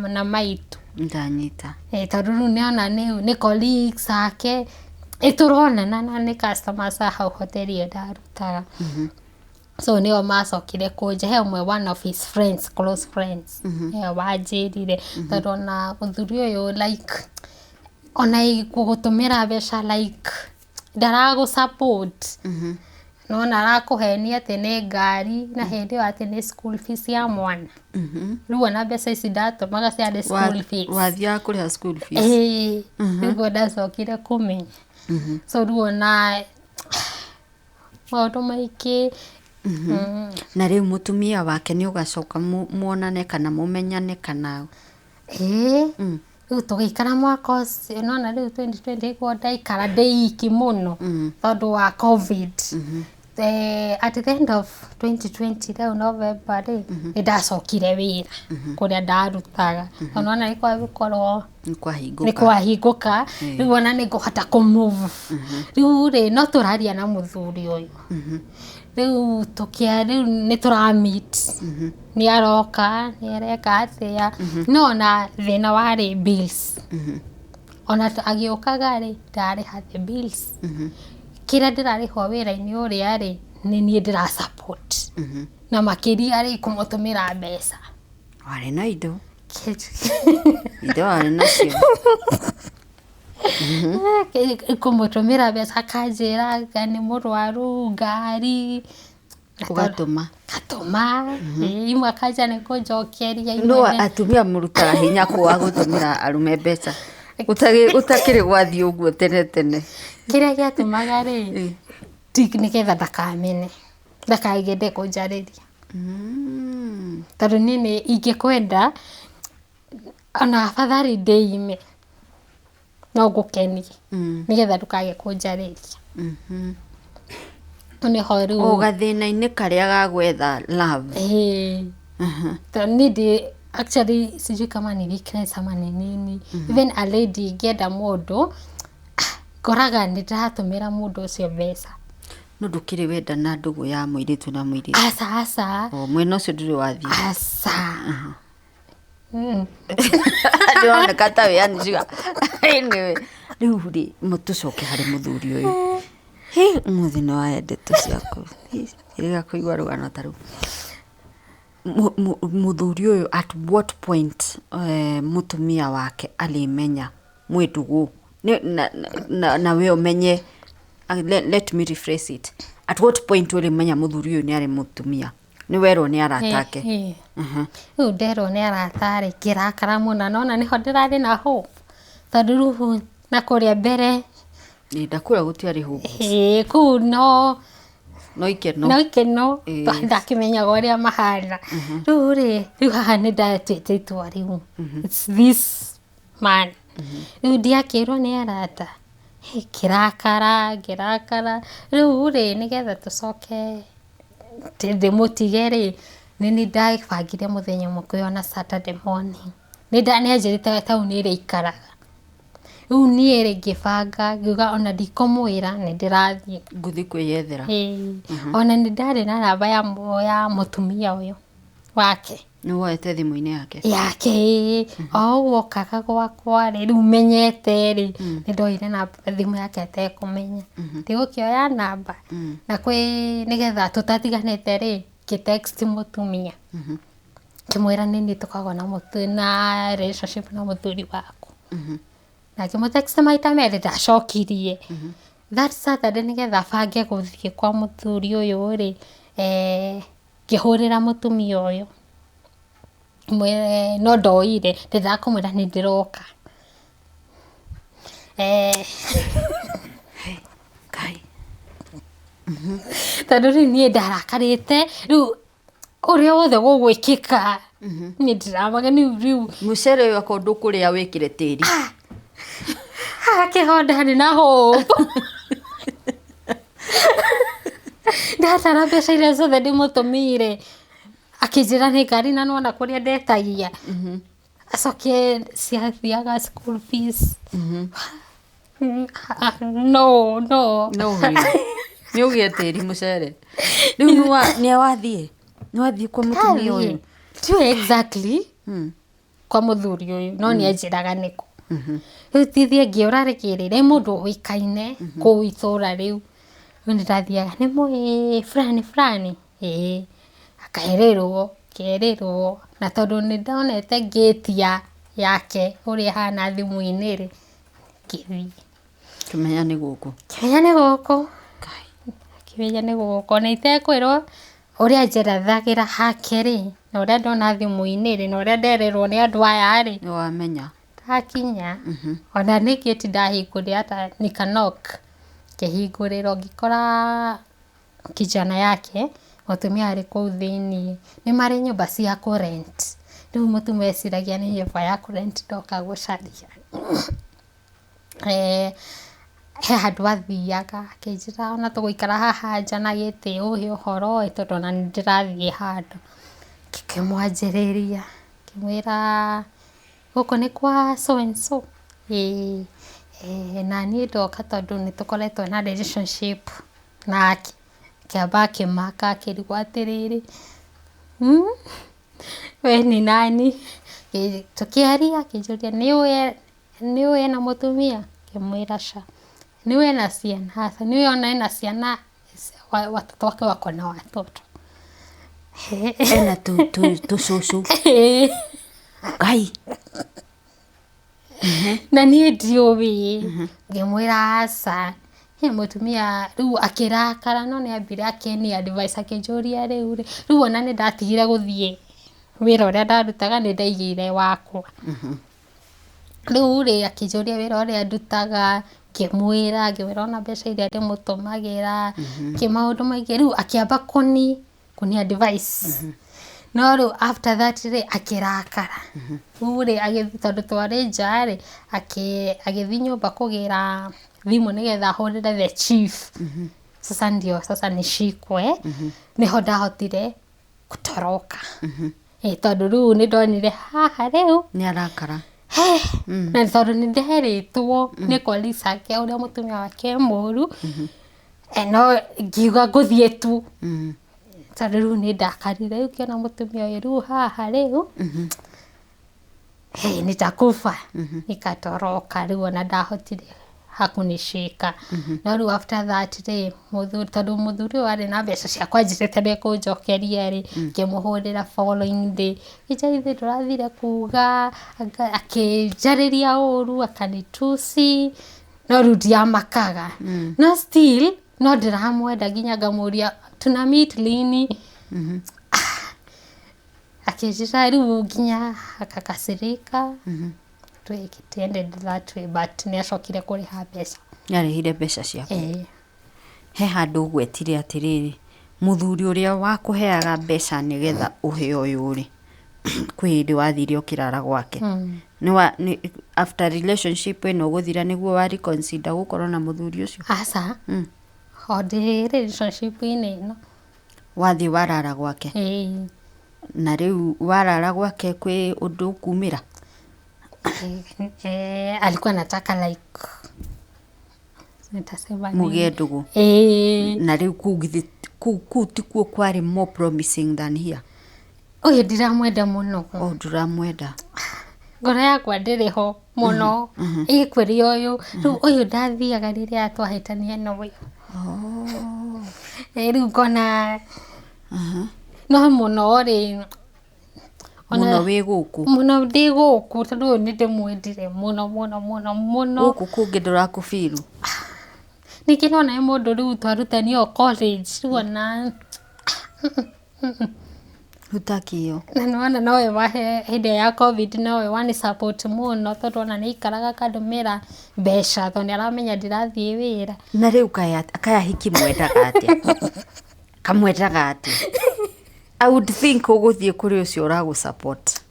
na maitũ ndanyita tondũ rĩu nĩona nĩ colleagues ake tũronana na nĩ customers a hau hoteli ĩyo ndarutaga so nĩo macokire kũnje ũmwe one of his friends close friends wanjĩrire tondũ ona mũthuri ũyũ like ona gũgũtũmĩra mbeca like ndaragũ-support nona arakũhenia atĩ nĩ ngari na hĩndĩ ĩyo atĩ nĩ school fees ya mwana rĩu ona mbeca ici ndatũmaga ciarĩ school fees wathiaga kũrĩha school fees nĩguo ndacokire kũmenya so rĩu ona maũndũ maingĩ na rĩu mũtumia wake nĩ ũgacoka muonane kana mũmenyane kana rĩu tũgĩikara mwaka ũcio nona rĩu 2020 ĩguo ndaikara ndĩiki mũno tondũ wa covid at the end of 2020 rĩu November rĩ nĩ ndacokire wĩra kũrĩa ndarutaga nona nĩ kwagũkorwo nĩ kwahingũka rĩu ona nĩ ngũhota kũmove rĩu rĩ no tũraria na mũthuri ũyũ rĩu nĩ tũrameet nĩ aroka nĩ areka atĩa no na thĩna warĩ bills ona agĩũkaga rĩ ndarĩha the bills kĩrĩa ndĩrarĩhwo wĩra-inĩ ũrĩa rĩ nĩ niĩ ndĩra-support na makĩria rĩ kũmũtũmĩra mbeca warĩ na indo warĩ nacio kũmũtũmĩra mbeca akanjĩra nĩ mũrwaru ngari ũgatũma imwe akanja nĩ kũnjokeria no atumia mũrutaga hinya kwa gũtũmĩra arume mbeca ũtakĩrĩ gwathiĩ ũguo tene kĩrĩa gĩatũmaga rĩ nĩgetha ndakamene ndakagende kũnjarĩria tondũ niĩ ingĩkwenda ona afadhali ndĩime no ngũkenie nĩgetha ndũkage kũnjarĩria nĩho rĩu gathĩna-inĩ karĩa gagwetha love tondũ niĩ actually sijui kama ni weakness ama ni nini even a lady ingĩenda mũndũ ngoraga nĩ ndĩratũmĩra mũndũ ũcio mbeca no ndũkĩrĩ wenda na ndũgũ ya mũirĩtu na mũirĩtu aca mwena ũcio ndũrĩ wathiĩ ndĩroneka ta wĩaniciga rĩu rĩ tũcoke harĩ mũthuri ũyũ mũthĩ nĩ wa ndeto ciaku ĩrĩga kũigua rũgano ta rũu mũthuri ũyũ at what point mũtumia wake alimenya mwĩndũgũ na we ũmenye let me rephrase it at what point ũrĩmenya mũthuri ũyũ nĩ arĩ mũtumia nĩ werwo nĩ aratake rĩu nderwo nĩ aratare ngĩrakara mũno nona nĩho ndĩrarĩ na hope tondũ rĩu na kũrĩa mbere ndakũra gũtiarĩ hope kũu no ikeno ndakĩmenyaga ũrĩa mahana rĩu haha nĩ ndatuĩte itua rĩu it's this man rĩu ndiakĩrwo nĩ arata ngĩrakara rĩu rĩ nĩgetha tũcoke ndĩmũtige rĩ nĩ ndabangire mũthenya mũkũyũ na Saturday morning nĩanjĩrĩte taũni ĩrĩa ikaraga rĩu niĩ rĩ ngĩbanga ngiuga ona ndikũmwĩra nĩ ndĩrathiĩ ngũthiĩ kwĩyethera ona nĩ ndarĩ na namba ya mũtumia ũyũ wake nĩ woete thimũ-inĩ yake ũguo kaga gwakwa rĩu menyete rĩ nĩ ndoire thimũ yake atekũmenya ndigũkĩoya namba na nĩgetha tũtatiganĩte rĩ ngĩtext mũtumia ngĩmwĩra nĩ tũkoragwo na relationship na mũthuri waku na kimutext maita mere ndacokirie that Saturday nigetha bange guthie kwa muthuri uyu ri ngihurira mutumia uyu no ndoire ndirakumwira ni ndiroka kai tondu riu nie ndarakarite riu uria wothe gugwikika ni ndiramaga riu mucere uyu akondu kuria wikire tiri akihonda ni na hope ndatara mbeca iria ciothe ndimutumire akinjira ni ngari na nona kuria ndetagia acoke ciathiaga school fees no ni ugie tiri mucere riu ni wathie kwa mutumia uyu tu exactly kwa muthuri uyu no ni anjiraga niko riu tithie ngiura rikirire mundu wikaine ku itura riu ndathiaga ni mwe fulani akahererwo kererwo na tondu ni ndonete gate yake uria hana thimu-ini ri kithi kimenya ni guku na itekwirwo uria njerethagira hake ri na uria ndona thimu-ini ri na uria ndererwo ni andu aya ri ni wamenya takinya ona ni gate ndahingurira ata nikanok kihinguriro ngikora kijana yake mutumia ari kuu thiini ni mari nyumba cia ku rent riu mutumia eciragia ni nyumba ya ku rent ndoka gucaria he handu athiaga akinjira ona tuguikara haha nja na giti uhe uhoro tondu ona ndirathie handu ngikimwanjiriria ngimwira guku ni kwa so and so na ni ndoka tondu ni tukoretwo na relationship nake kiamba akimaka akirigwo atiriri we ni nani tukiaria akinjuria niwe na mutumia kimwira ca niwe na ciana hasa niwe ona na ciana watoto wake wako na watoto ena tu susu kai na ni ndiuwi ngimwira aca mutumia riu akirakara no ni ambire akeni advice akinjuria riu ona ni ndatigire guthie wira uria ndarutaga ni ndaigire wakwa riu ri akinjuria wira uria ndutaga ngimwira ona mbeca iria ndimutumagira kimaundu maingi riu akiamba kuni advice no riu after that ri akirakara riu ri agithi tondu twari nja ri agithi nyumba kugira thimu nigetha ahurire the chief sasa nishikwe niho ndahotire gutoroka tondu riu ni ndonire haha riu ni arakara na tondu ni nderitwo ni kolisa ake uria mutumia wake muru no ngiuga nguthie tu tondu riu ni ndakarire riu kiona mutumia uyu riu haha riu nitakufa nikatoroka riu ona ndahotire hakunishika no riu after that ri tondu muthuri wari na mbeca ciakwa njirite mekunjokeria ri ngimuhurira following day ijaithi ndurathire kuga akinjariria uru akanitusi no riu ndiamakaga no still no ndiramwenda nginya ngamuria tuna meet lini akinjira riu nginya akakasirika twikitiende that way but ni acokire kuriha mbeca yarihire mbeca ciaku he handu gwetire atiriri muthuri uria wakuheaga mbeca nigetha uhe uyu ri kwi hindi wathire ukirara gwake ni after relationship ino guthira niguo wa reconsider gukorwo na muthuri ucio aca hodi relationship ino wathi warara gwake na riu warara gwake kwi undu kumira alikuwa anataka like nitasema mugie ndugu na riu ku tikuo kwari more promising than here uyu ndiramwenda muno ndiramwenda ngoro yakwa ndiriho muno ikwiria uyu riu uyu ndathiaga riria twahitania no uyu riu ngona no muno ri Muno wĩ gũkũ. Muno ndĩ gũkũ tondũ nĩ ndĩmwendire muno. Gũkũ kũngĩ ndũrakũbiru. Ningĩ nona mũndũ rĩu twarutanio college tuona Utakio. na nona nowe wahe hĩndĩ ya COVID nowe wani support muno tondũ ona nĩ ikaraga kandũmĩra mbeca tondũ nĩ aramenya ndirathiĩ wĩra. Na rĩu kaya hiki mwendaga atĩa? Kamwendaga atĩa? I would think ũgũthiĩ kũrĩ ũcio ũragũ support.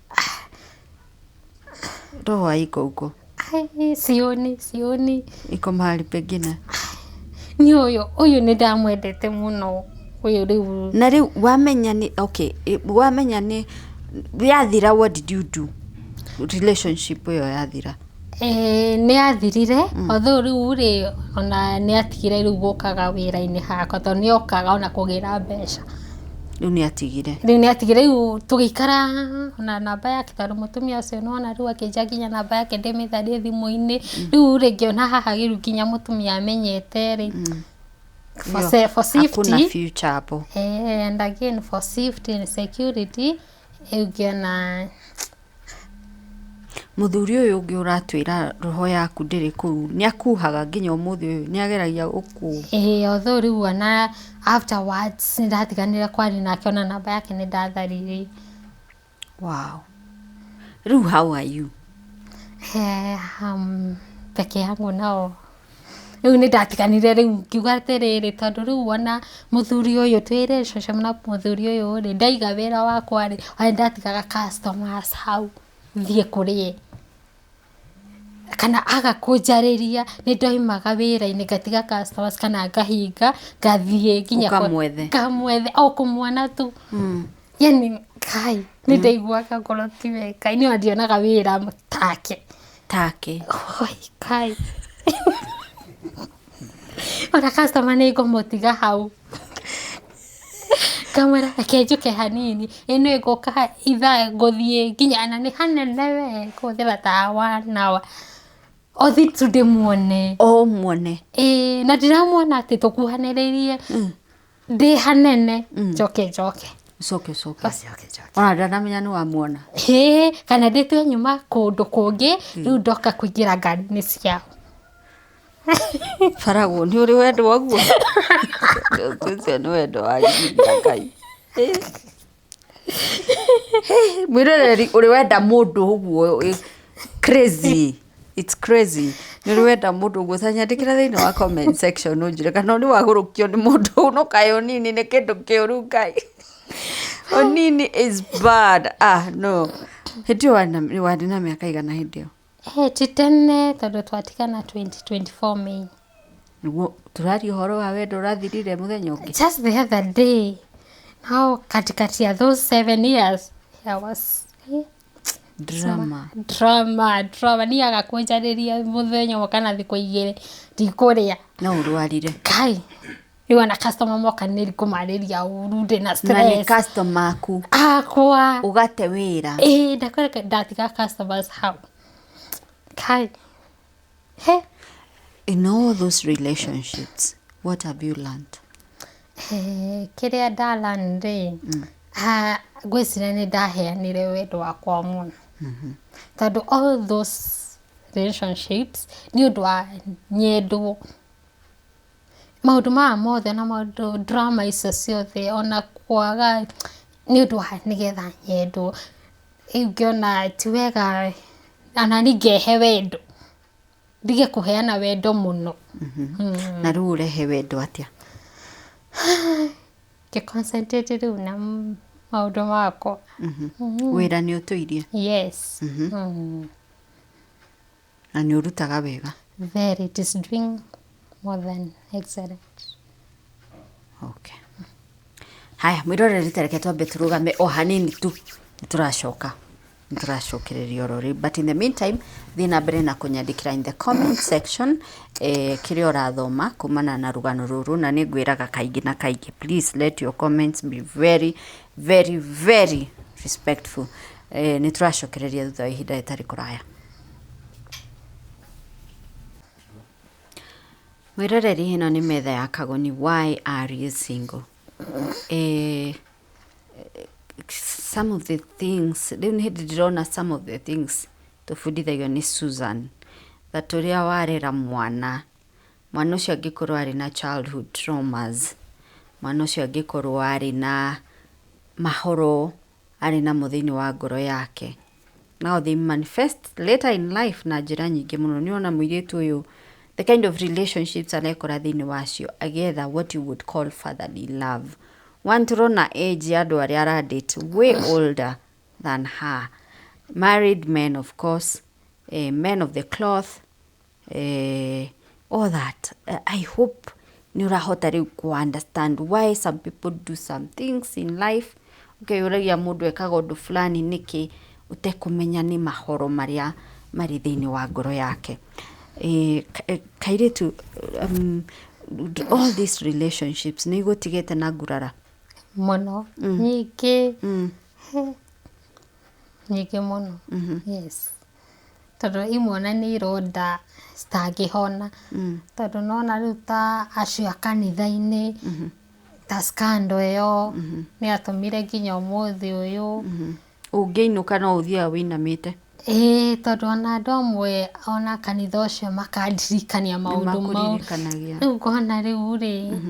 Roho haiko huko. Sioni. Iko mahali pengine. Ni ũyũ nĩ ndamwendete mũno. Ũyũ rĩu. Na rĩu wamenya nĩ wamenya nĩ yathira, what did you do? Relationship ĩyo yathira. Nĩ yathirire, although rĩu rĩ ona nĩ atigire rĩu gũkaga wĩra-inĩ hakwa tondũ nĩ okaga ona kũgĩra mbeca. Rĩu nĩ atigire. Rĩu tũgĩikara na namba yake tondũ mũtumia ũcio nona rĩu akĩnja nginya namba yake ndĩmĩtharie thimũ-inĩ. Rĩu rĩ ngĩona haha gĩru nginya mũtumia amenyete rĩ. For safety. Hakuna future hapo. And again for safety and security ngĩona Mũthuri ũyũ ũngĩ ũratwĩra roho yaku ndĩrĩ kũu nĩ akuhaga nginya ũmũthĩ ũyũ nĩ ageragia gũkũ. Although rĩu ona afterwards nĩ ndatiganire kwaria nake ona namba yake nĩ ndatharire. Wow. Rĩu how are you? Peke yangu nao. Rĩu nĩ ndatiganire rĩu ngiuga atĩrĩrĩ tondũ rĩu ona mũthuri ũyũ twĩ relationship na mũthuri ũyũ rĩ ndaiga wĩra wakwa rĩ ona ndatigaga customers hau thiĩ kũrĩ kana agakũnjarĩria nĩ ndoimaga wĩra-inĩ ngatiga customers kana ngahinga ngathiĩ nginya kamwethe o kũmwona tu. Yani kai nĩ ndaiguaga ngoro ti wega nĩ ona ndionaga wĩra take. Oi kai. Ona customer nĩ ngũmũtiga hau. Kamera akenjuke hanini ĩno ĩgũka ithaa ngũthiĩ nginya na nĩ hanene we kũhũthĩra ta 1 hour othi tu ndĩmuone na ndĩramuona atĩ tũkuhanĩrĩirie ndĩ hanene njoke ona ndanamenya nĩ wamuona kana ndĩtue nyuma kũndũ kũngĩ rĩu ndoka kũingĩra ngari-inĩ ciao. Faragwo nĩ ũrĩ wendo waguo. Ũcio nĩ wendo wa Ngai. Mwĩroreri ũrĩ wenda mũndũ ũguo crazy. It's crazy. Nĩ ũrĩ wenda mũndũ ũguo tanyandĩkĩra thĩinĩ wa comment section ũnjĩre kana nĩ wagũrũkio nĩ mũndũ ũyũ no kaĩ ũnini nĩ kĩndũ kĩũru Ngai. Ũnini is bad. No. Hĩndĩ ĩyo warĩ na mĩaka igana hĩndĩ ĩyo? Titene tondũ twatigana 2024 May. Nĩguo tũraria ũhoro wa wendo ũrathirire mũthenya ũngĩ. Just the other day. Now katikati ya those 7 years there was drama. Ni agakũnjarĩria mũthenya ũmwe kana thikũ igĩrĩ ndikũrĩa. No ũrwarire. Kai. Rĩu ona customer moka nĩ kũmarĩria ũru ndĩna stress. Na nĩ customer aku. Akwa. Ũgate wĩra. Ndatiga customers hau. Kai. In all those relationships, what have you learned? Kĩrĩa ndalearn rĩ ngwĩciria nĩ ndaheanire wendo wakwa mũno. Tondũ all those relationships nĩ ũndũ wa nyendwo. Maũndũ maya mothe na maũndũ drama icio ciothe ona kwaga nĩ ũndũ wa nĩgetha nyendwo. Ngĩona ti wega ana ningĩhe wendo. Ndige kũheana wendo mũno. Na rĩu ũrehe wendo atĩa? Concentrate rĩu na maũndũ makwa. Wĩra nĩ ũtũirie? Yes. Na nĩ ũrutaga wega? Very, it is doing more than excellent. Okay. Haya, mwĩroreri tareke twambe tũrũgame o hanini tu nĩtũracokereria orori, but in the meantime thiĩ na mbere na kũnyandĩkĩra in the comment section kĩrĩa ũrathoma kumana na rũgano rũrũ, na nĩ ngwĩraga kaingĩ na kaingĩ, please let your comments be very very very respectful. Nĩtũracokereria thutha wa ihinda rĩtarĩ kũraya. Mwĩroreri, ĩno nĩ metha ya Kagoni. Why are you single? some of the things, rĩu nĩ hĩndĩ ndĩrona some of the things tũbundithagio nĩ Susan, that ũrĩa warera mwana ũcio angĩkorwo arĩ na childhood traumas, mwana ũcio angĩkorwo arĩ na mahoro, arĩ na mũthĩinĩ wa ngoro yake. Now they manifest later in life na njĩra nyingĩ mũno. Nĩona mũirĩtu ũyũ, the kind of relationships arekora thĩinĩ wacio agether what you would call fatherly love. One tũrona age ya andũ arĩa aradate way older than her. Married men, of course, men of the cloth, all that. I hope nĩ ũrahota rĩu understand why some people do some things in life. Okay, ũragia mũndũ ekaga ũndũ fulani nĩkĩ ũtekũmenya nĩ mahoro marĩa marĩ thĩinĩ wa ngoro yake. Kairĩtu, all these relationships nĩ igũtigĩte na ngurara mũno nyingĩ nyingĩ mũno. Yes, tondũ imwe ona nĩ ironda citangĩhona, tondũ nona rĩu ta acio a kanitha-inĩ ta scandal ĩyo nĩ atũmire nginya ũmũthĩ ũyũ ũngĩinũka no ũthiaga wĩinamĩte. Tondũ ona andũ amwe ona kanitha ũcio makandirikania maũndũ mau. Rĩu ngona rĩu rĩ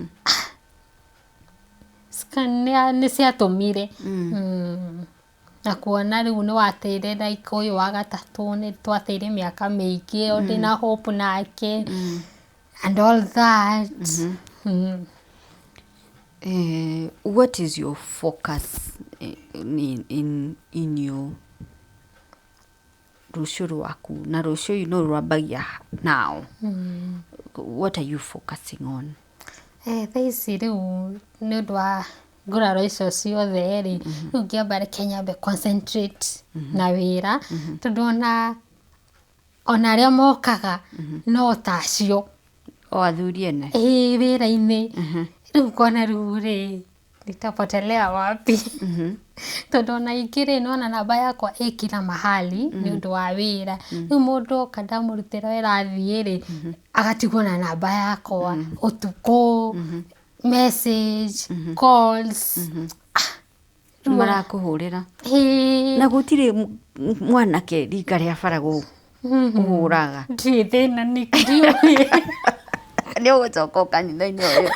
nĩ ciatũmire na kuona rĩu nĩ wateire like ũyũ wa gatatũ nĩ twateire mĩaka mĩingĩ ndĩ na hope nake and all that. What is your focus in your rũciũ rwaku na rũciũ no rwambagia now? What are you focusing on? Thaa ici rĩu nĩ ũndũ wa nguraro icio ciothe rĩ, rĩu ngĩamba reke nyambe concentrate na wĩra, tondũ ona arĩa mokaga no tacio o athuri ene wĩra-inĩ. Rĩu ngona rĩu rĩ nitapotelea wapi? Tondũ ona ingĩ rĩ nona namba yakwa ĩ kila mahali nĩ ũndũ wa wĩra. Rĩu mũndũ oka ndamũrutĩra wĩra athiĩ rĩ agatigwo na namba yakwa ũtukũ, message, calls. Marakũhũrĩra na gũtirĩ mwanake rika rĩa bara kũhũraga. Ndirĩ thĩna nĩkĩriũĩ nĩ ũgũcoka kanitha-inĩ ũyũ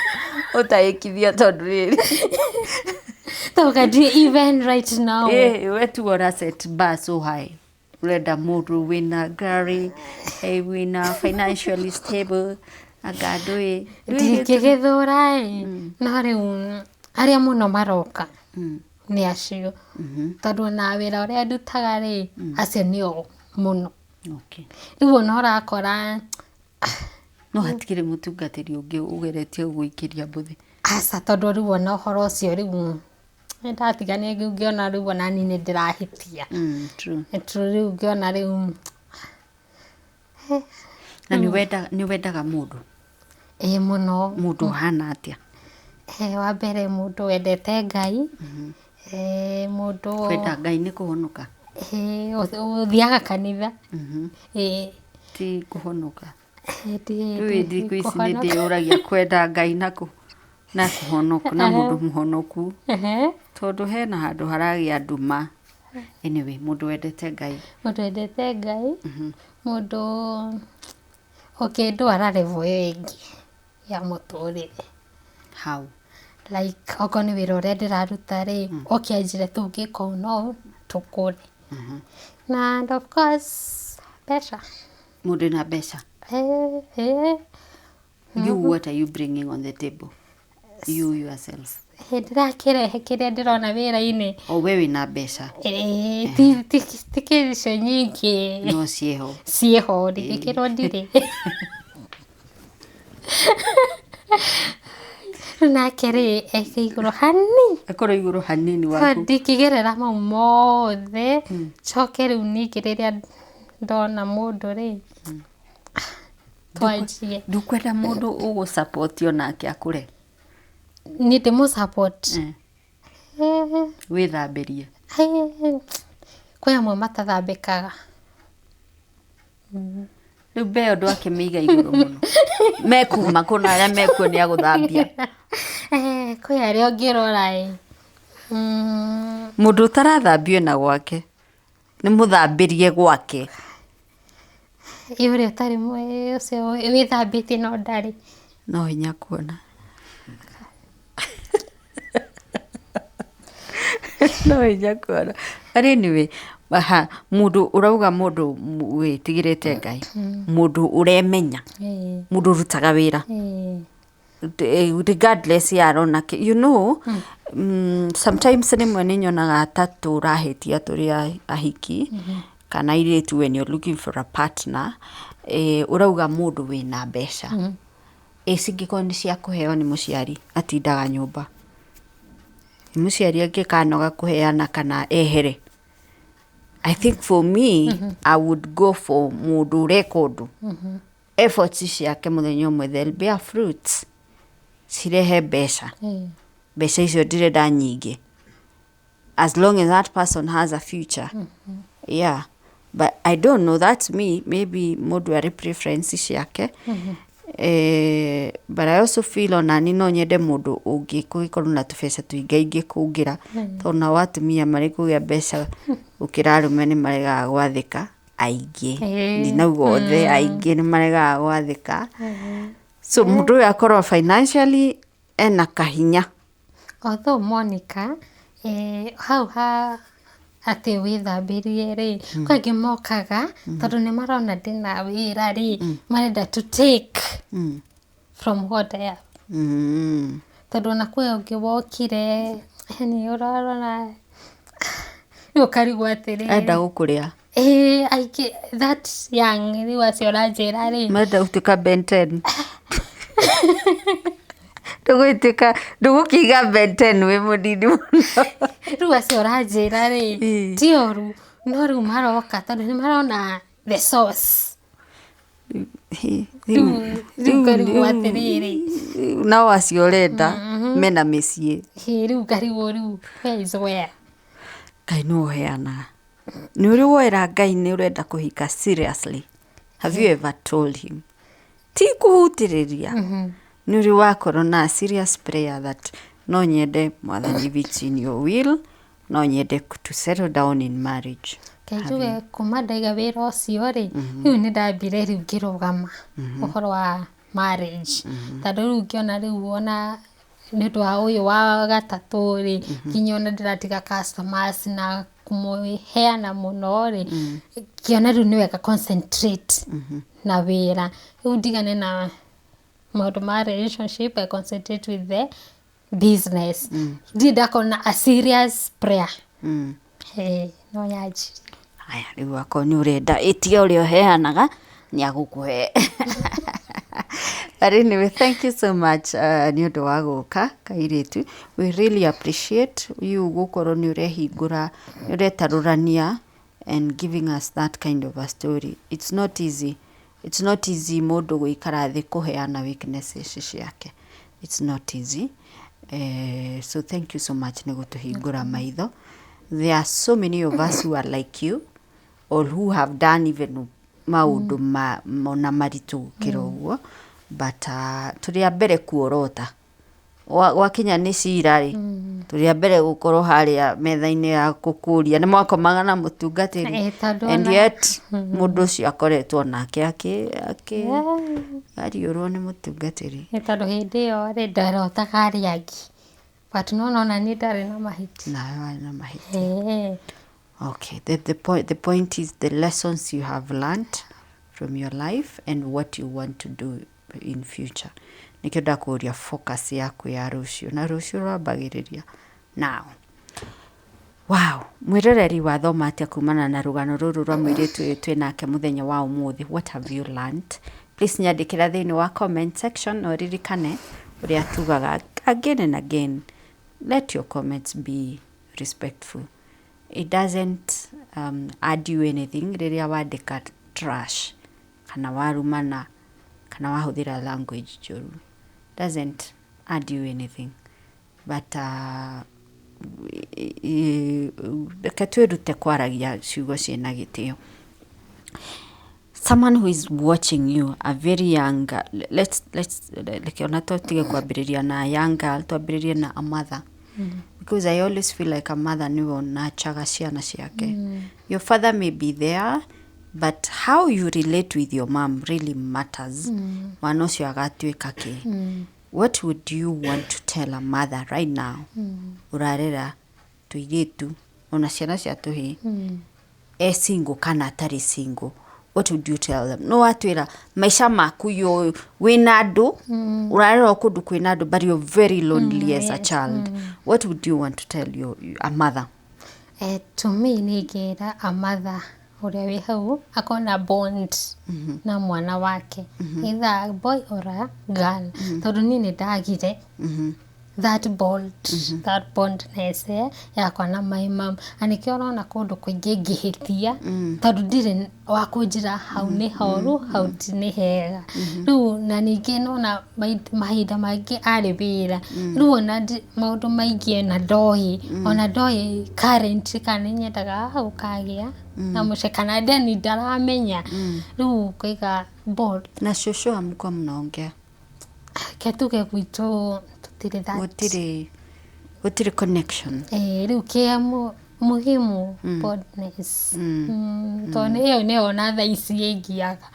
ũtaĩkithia tondũ rĩrĩ toka do even right now. We tu ora set bar so high. Urenda mũndũ wĩna ngari, wĩna financially stable, agadũĩ ndingĩgĩthũra no rĩu arĩa mũno maroka nĩ acio, tondũ na wĩra ũrĩa ndutaga rĩ acio nĩo mũno. Rĩu ona ũrakora no hatikĩrĩ mũtungatĩri ũngĩ ũgeretie gũikĩria mbũthĩ. Aca tondũ rĩu ona ũhoro ũcio rĩu ndatigania ngĩona rĩu ona niĩ nĩ ndĩrahĩtia. True. Rĩu ngĩona rĩu na nĩ wendaga mũndũ mũno. Mũndũ hana atĩa? Wa mbere mũndũ wendete Ngai. Mũndũ kwenda Ngai nĩ kũhonoka. Ũthiaga kanitha. Ti kũhonoka. Rĩu thikũ ici nĩ ndĩyũragia kwenda Ngai na kũhonoka na mũndũ mũhonoku, tondũ hena handũ haragĩa nduma. Anyway, mũndũ wendete Ngai. Mũndũ wendete Ngai. Mũndũ ndwara level ĩyo ĩngĩ ya mũtũrĩre. How? Like okorwo nĩ wĩra ũrĩa ndĩraruta rĩ ũkĩanjire tũngĩka ũũ no tũkũre. Na and of course mbeca. Mũndũ na mbeca. You, what are you bringing on the table? You yourself. Ndĩrakĩrehe kĩrĩa ndĩrona wĩra-inĩ. We wĩna mbeca. Ti kĩrico nyingĩ. No ciĩho. Ciĩho ndingĩkĩrwo ndirĩ. Nake rĩ eke igũrũ hanini. Akorwo igũrũ hanini waku. Ndingĩgerera mau mothe. Coke rĩu ningĩ rĩrĩa ndona mũndũ rĩ twanjie. Ndukwenda mũndũ ũgũsupport onake akũre. Nĩ ndĩmũsupport. Wĩthambĩrie. Kwĩ amwe matathambĩkaga. Rĩu mbeo ndwakĩmĩiga igũrũ mũno. Mekuma kũna arĩa mekuo nĩ agũthambia. Kwĩ arĩa ũngĩrora Mundu tarathambio na gwake ni muthambirie gwake Yule utari mwe ucio withambite no ndari no hinya kuona no hinya kuona anyway mundu urauga mundu witigirite Ngai mundu uremenya mundu rutaga wira regardless ya rona you know sometimes nimwe ninyonaga atatu rahitia turi ahiki kana iritu when you're looking for a partner urauga mundu wina mbeca cingikoni cia kuheo ni muciari atindaga nyumba muciari angikanoga kuheana kana ehere. I think for me I would go for mundu rekodu efforts ciake muthenya umwe they'll bear fruits cirehe mbeca mbeca icio ndirenda nyingi as long as that person has a future yeah. But I don't know, that's me, maybe mundu ari preference ciake but I also feel ona ni no nyende mundu ungikorwo na tubesa tuingaingi kungira tona watumia mari kugia mbeca ukira arume ni marega gwathika aingi ni naugo othe aingi ni marega gwathika so mundu yakorwo financially ena kahinya. Although Monica how ati withambirie ri kwangi mokaga tondu ni marona ndina wira ri marenda to take from what I have tondu na kwe ungewokire ni urarona ukarigwa atiri enda gukuria aiki that young ni waciora njira ri marenda gutuika Ben 10 ndugukiga Ben 10 we munini muno riu aciora njira ri ti oru no riu maroka tondu ni marona the source riu karigwa atiriri nao acio renda mena mĩciĩ riu karigwa riu where is where Ngai nĩ ũheanaga nĩ ũrĩ woera Ngai nĩ ũrenda kũhika seriously have you ever told him ti kũhutĩrĩria nĩ ũrĩ wakorwo na serious prayer that no nyende mwathani within your will no nyende to settle down in marriage Kajuge kuma ndaiga wira ucio ri riu ni ndambire riu ngirugama uhoro wa marriage tondu riu ngiona riu ona ni twa uyu wa gatatu ri nginya ona ndiratiga customers na kumuheana muno ri ngiona riu ni wega concentrate na wira riu ndigane na maundu ma relationship I concentrate with the business ndakona a serious prayer no yaji aya riu ako ni urenda itia uri uheanaga ni agukuhe. But anyway, thank you so much ni undu wa guka kairitu. We really appreciate you gukorwo ni urehingura ni uretarurania and giving us that kind of a story. It's not easy mundu guikara thi kuheana weaknesses ciake. It's not easy. So thank you so much ni gutuhingura maitho. There are so many of us who are like you or who have done even maundu mona maritu kiroguo but turi a mbere kuorota wakinya ni cira ri turi a mbere gukorwo haria metha-ini ya kukuria ni mwakomaga na mutungatiri and yet mundu ucio akoretwo nake ariurwo ni mutungatiri tondu hindi iyo ri ndarotaga ariangi but no ni ndari na mahiti na mahiti. Okay, the point is the lessons you have learned from your life and what you want to do in future. Nikenda kuria focus yaku ya rucio na rucio rwambagiriria now. Wow, mwirereri wa thoma atia kumana na rugano ruru rwa mwiritu twinake muthenya wa umuthi. What have you learned? Please nyandikira thiini wa comment section or ririkane uria tugaga again and again. Let your comments be respectful. It doesn't add you anything riria wandika trash kana warumana kana wahuthira language njuru doesn't add you anything but katwirute kwaragia ciugo ciena gitio. Someone who is watching you, a very young let's like ona totige kwambiriria na young girl twambiririe na a mother because I always feel like a mother niwe onachaga ciana ciake. Your father may be there, but how you relate with your mom really matters. Mwana ucio agatuika ki. What would you want to tell a mother right now? Urarera tuiretu ona ciana cia tuhi. Single kana atari single. What would you tell them? No atwira maisha maku yo wina andu urarera kundu kwina andu, but you're very lonely as a child. What would you want to tell a mother? To me nigera a mother uria wi hau akona bond na mwana wake, either a boy or a girl. Tondu nini ndagire that bondness yakwa na my mom, anikio urona kundu kuingi ngihithia tondu ndire wa kunjira hau ni horu, hau ti ni hega. Riu na ningi nona mahinda maingi ari wira, riu ona maundu maingi na ndoi ona ndoi current kana nyendaga hau kagia na mushekana ndeni ndaramenya. Riu kuiga bold Na shosho amko mnaongea ketuge gwitu tutire that utire connection. Riu kia muhimu boldness. Tone iyo ni ona tha ici ingiaga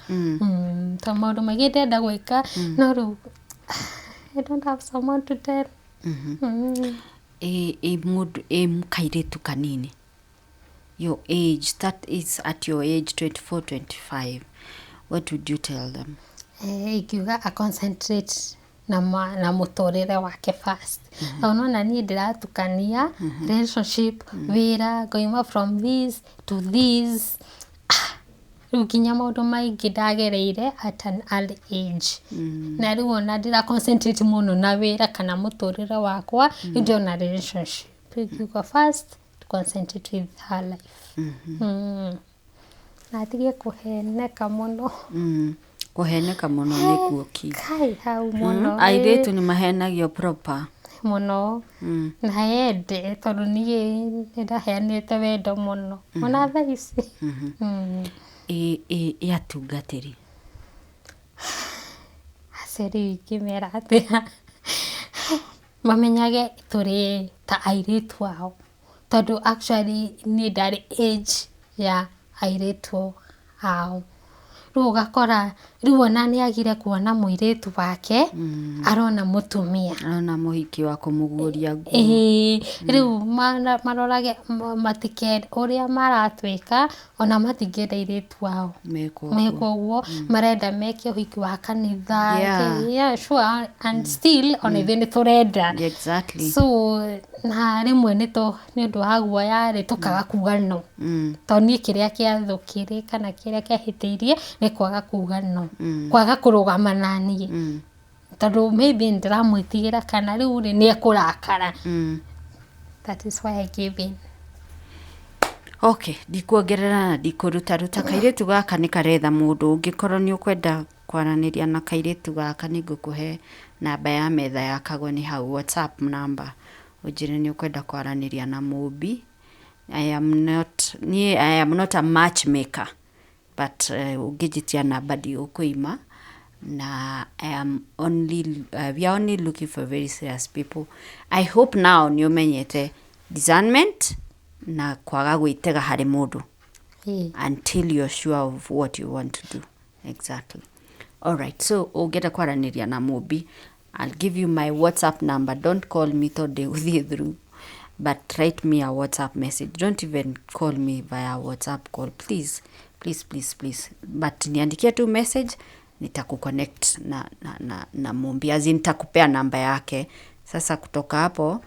ta maundu maingi ndenda gwika no riu I don't have someone to tell. Mukairetu kanini, your age, that is at your age 24, 25, what would you tell them? Ikiuga a concentrate na mutorire wake first. Unaona ni ndiratukania relationship, wira, going from this to this. Riu kinya maundu maingi ndagereire at an early age. Na riu ona ndira concentrate muno na wira kana mutorire wakwa, ndio na relationship. Ikiuga first to concentrate with her life. Na tige kuheneka muno. Kuheneka muno nikuo ki. Kai hau muno. Airetu ni mahenagio proper. Muno. Na ende tondu ni ndaheanite wendo muno. Ona tha ici. Atungatìri. Aceri kimera atia. Mamenyage turi ta airetu ao. Tondu actually ni ndari age ya airetu ao. Riu ugakora riu ona ni agire kuona muiretu wake arona mutumia, arona muhiki wa kumuguria nguo. Riu marorage matike uria maratwika ona matingenda iretu wao meko guo marenda meke uhiki wa kanitha. Yeah, sure, and still on even turenda. Exactly. So na rimwe ni ndu wa guoya ri tukaga kuga no toni kiria kiathukire kana kiria kiahitiirie ni kwaga kuga no, kwaga kurugama nani tondu maybe ndiramwitigira kana riu ri ni ekurakara. That is why I give in. Okay, ndikuongerera na ndikuruta kairetu gaka ni karetha mundu ungikorwo ni ukwenda kwaraniria na kairetu gaka ni ngukuhe namba ya Metha ya Kagoni hau WhatsApp number. Ujire ni ukwenda kwaraniria na Mubi. I am not a matchmaker, but ugijitia namba ndi ukuima na I am only we are only looking for very serious people. I hope now ni umenyete discernment na kwaga gwitega hari mundu until you're sure of what you want to do. Exactly. All right, so ugeta kwaraniria na Mubi. I'll give you my WhatsApp number. Don't call me today through, but write me a WhatsApp message. Don't even call me via WhatsApp call, please. But niandikia tu message, nitakuconnect na Mumbi, azin nitakupea namba yake. Sasa kutoka hapo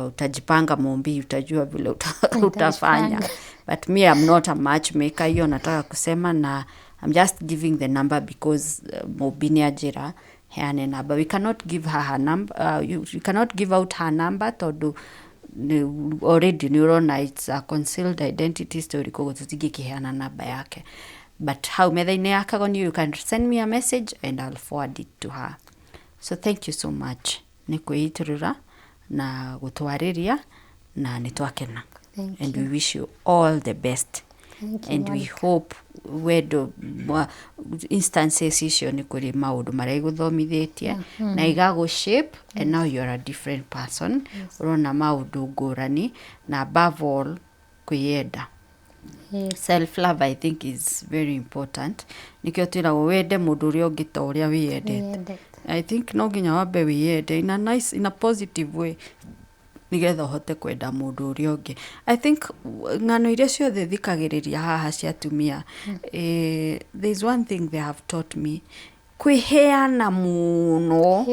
utajipanga Mumbi, utajua vile utafanya. But me, I'm not a matchmaker. Hiyo nataka kusema, na I'm just giving the number because Mumbi ni ajira heane number. We cannot give her number. You cannot give out her number to already neurona it's a concealed identity story ko tutigikiheana namba yake. But how Metha-ini ya Kagoni, you can send me a message and I'll forward it to her. So thank you so much. Nikuiturura na gutwariria na nitwakena. And we wish you all the best. and we hope wendo instances icio ni kuri maundu maria iguthomithitie na igagu shape and now you are a different person urona maundu ngurani na above all kwiyenda. Self love I think is very important. Nikio twiragwo wende mundu uria ungi ta uria wiyendete. I think no nginya wambe wiyende in a nice, in a positive way nigetha hote kwenda mundu uria ungi. I think ngano iria ciothe thikagiriria haha cia tumia there's one thing they have taught me, kwiheana muno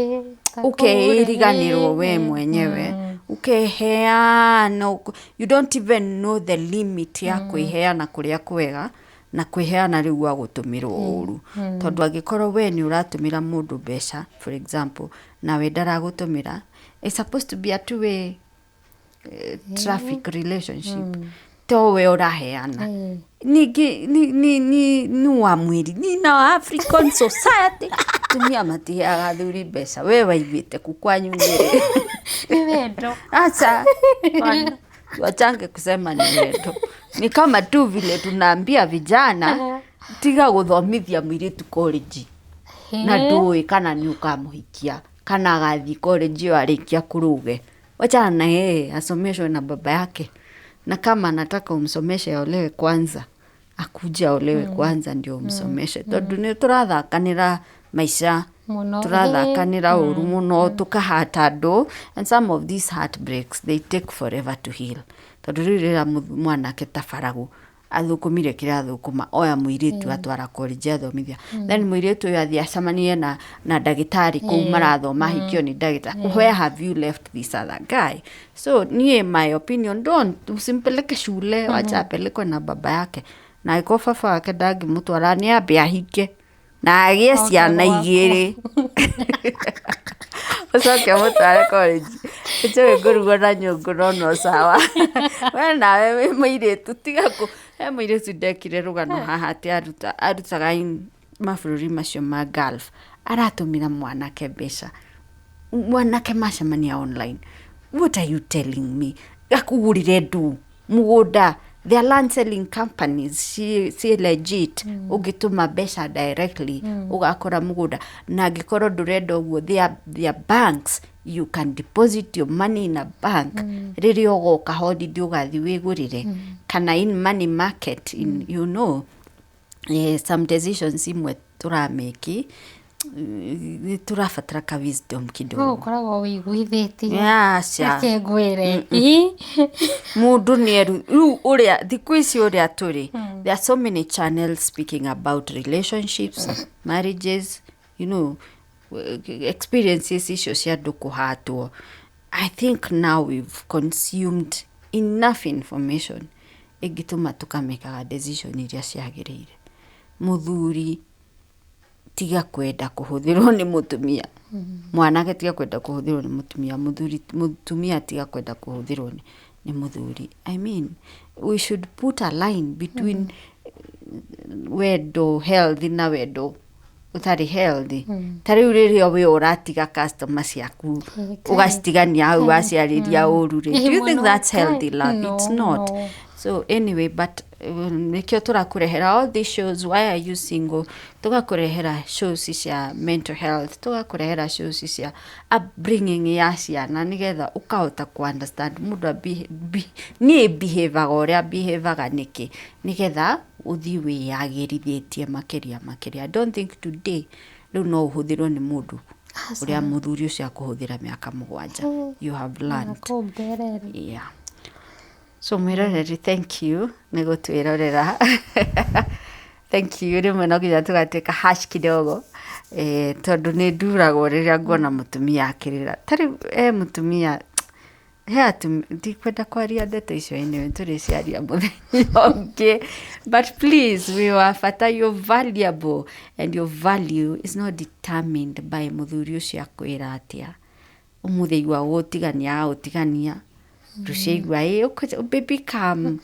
ukeiriganirwo we mwenyewe ukeheana, you don't even know the limit ya kwiheana kuria kwega na kwiheana riu wa gutumirwo uru tondu agikorwo we ni uratumira mundu mbeca for example na we ndaragutumira, it's supposed to be a two-way traffic relationship. To we uraheana ni wa mwiri ni na African society tumia matiaga thuri mbeca we waivite kukwanyu ni wendo. Acha wachange kusema ni wendo. Ni kama tu vile tunaambia vijana tiga guthomithia mwiritu college na ndui kana ni ukamuhikia kana gathi college yo arikia kuruge, wachana na yeye asomeshwe na baba yake, na kama anataka umsomeshe olewe kwanza, akuja olewe kwanza ndio umsomeshe. Tondu ni turathakanira maisha, turathakanira uru muno tukahata ndo, and some of these heartbreaks they take forever to heal. Tondu rira mwanake tabaragu athukumire kiria athukuma oya muiritu atwara college athomithia, then muiritu uyu athia acamanie na ndagitari kuu marathoma hikio ni ndagitari. Where have you left this other guy? So nie my opinion, don't usimpeleke shule, wacha apelekwe na baba yake, na iko baba wake ndangimutwara ni ambe ahike na agie ciana igiri ucoke mutware college icyo ngurugo na nyungu no sawa. We nawe muiritu tiga ku muiritu ndekire rugano haha ati arutaga mabũrũri macio ma Gulf aratumira mwanake mbeca, mwanake macemania online. What are you telling me? Akugurire ndu mugunda, they are land selling companies, she legit. Ugituma mbeca directly ugakora mugunda, na gikorwo ndurenda uguo their banks, you can deposit your money in a bank riri ogoka holiday ugathi wigurire kana in money market in you know some decisions imwe turameki turafatara ka wisdom kidogo. Ukoragwo wiguithĩtie Acha ngwire mundu ni riu uria thiku ici uria turi, there are so many channels speaking about relationships, marriages, you know, experiences issue cia ndu kuhatwo. I think now we've consumed enough information igituma tukameka decision iria ciagirire. Muthuri tiga kwenda kuhuthirwo ni mutumia, mwanake tiga kwenda kuhuthirwo ni mutumia, mutumia tiga kwenda kuhuthirwo ni muthuri. I mean, we should put a line between wendo healthy na wendo utari healthy. Tari uririo we uratiga customer ciaku ugastigania au aciariria urure. Do you think that's healthy love? It's not. So anyway, but nikio turakurehera all these shows, why are you single, tugakurehera shows cia mental health, tugakurehera shows cia upbringing ya ciana nigetha ukahota ku understand mundu ni behavior uria behavior niki nigetha uthi we yagirithitie makiria. I don't think today riu no uhuthirwo ni mundu uria muthuri ucio akuhuthira miaka 7. You have learned. Yeah. So mwiroreri, thank you nego twirorera. Thank you rimwe no nginya tugateka hash kidogo tondu ni nduragwo riria nguona mutumia akirira tari mutumia ndikwenda kwaria ndeto icio ene turi ciaria muthenya ungi, but please we wafata, you're valuable and your value is not determined by muthuri ucio akwira atia umuthi igwa utigania rusheigwa baby come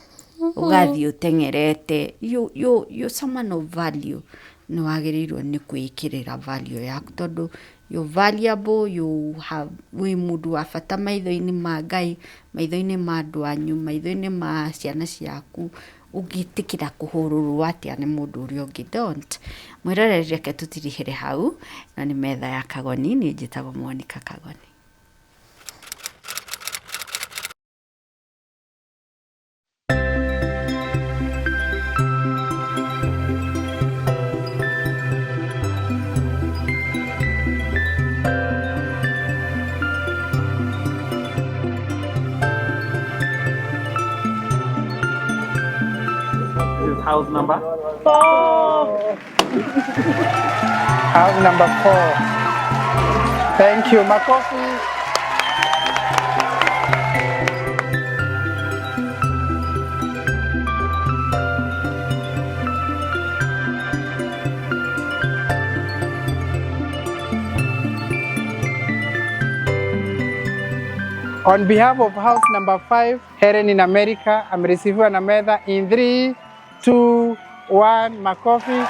ugathi utengerete. You someone of value no wagirirwo ni kwikirira value yaku tondu you're valuable, you have we mudu afata maitho-ini ma Ngai, maitho-ini ma andu anyu, maitho-ini ma ciana ciaku, ũngĩtikira kũhũrũrwo atĩa nĩ mũndũ ũrĩa ũngĩ. Don't. Mwĩroreri reke tũtirihĩre hau, na nĩ metha ya Kagoni, niĩ njĩtagwo Monica Kagoni. House number 4. House number 4. Thank you. Makofi. On behalf of house number 5, Heren in America, amerisifiwa na Metha in 3, 2, 1, makofi.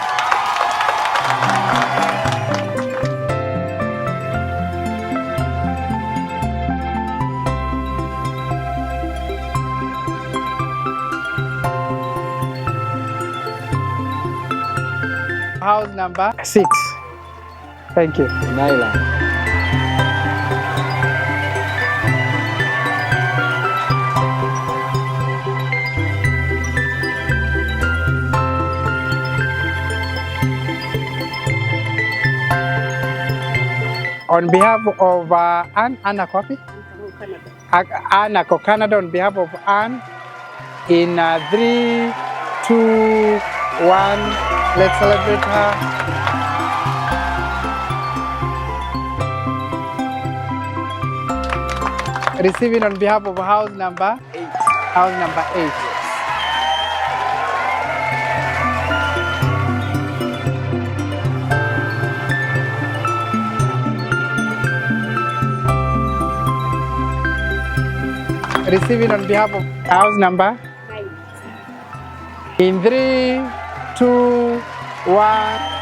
House number 6. Thank you. Naila. On behalf of Anna Copy, Agacoka, Canada, on behalf of Anne, in 3, 2, 1, let's celebrate her. Receiving on behalf of house number 8. House number 8. Receiving on behalf of house number 9. In 3, 2, 1.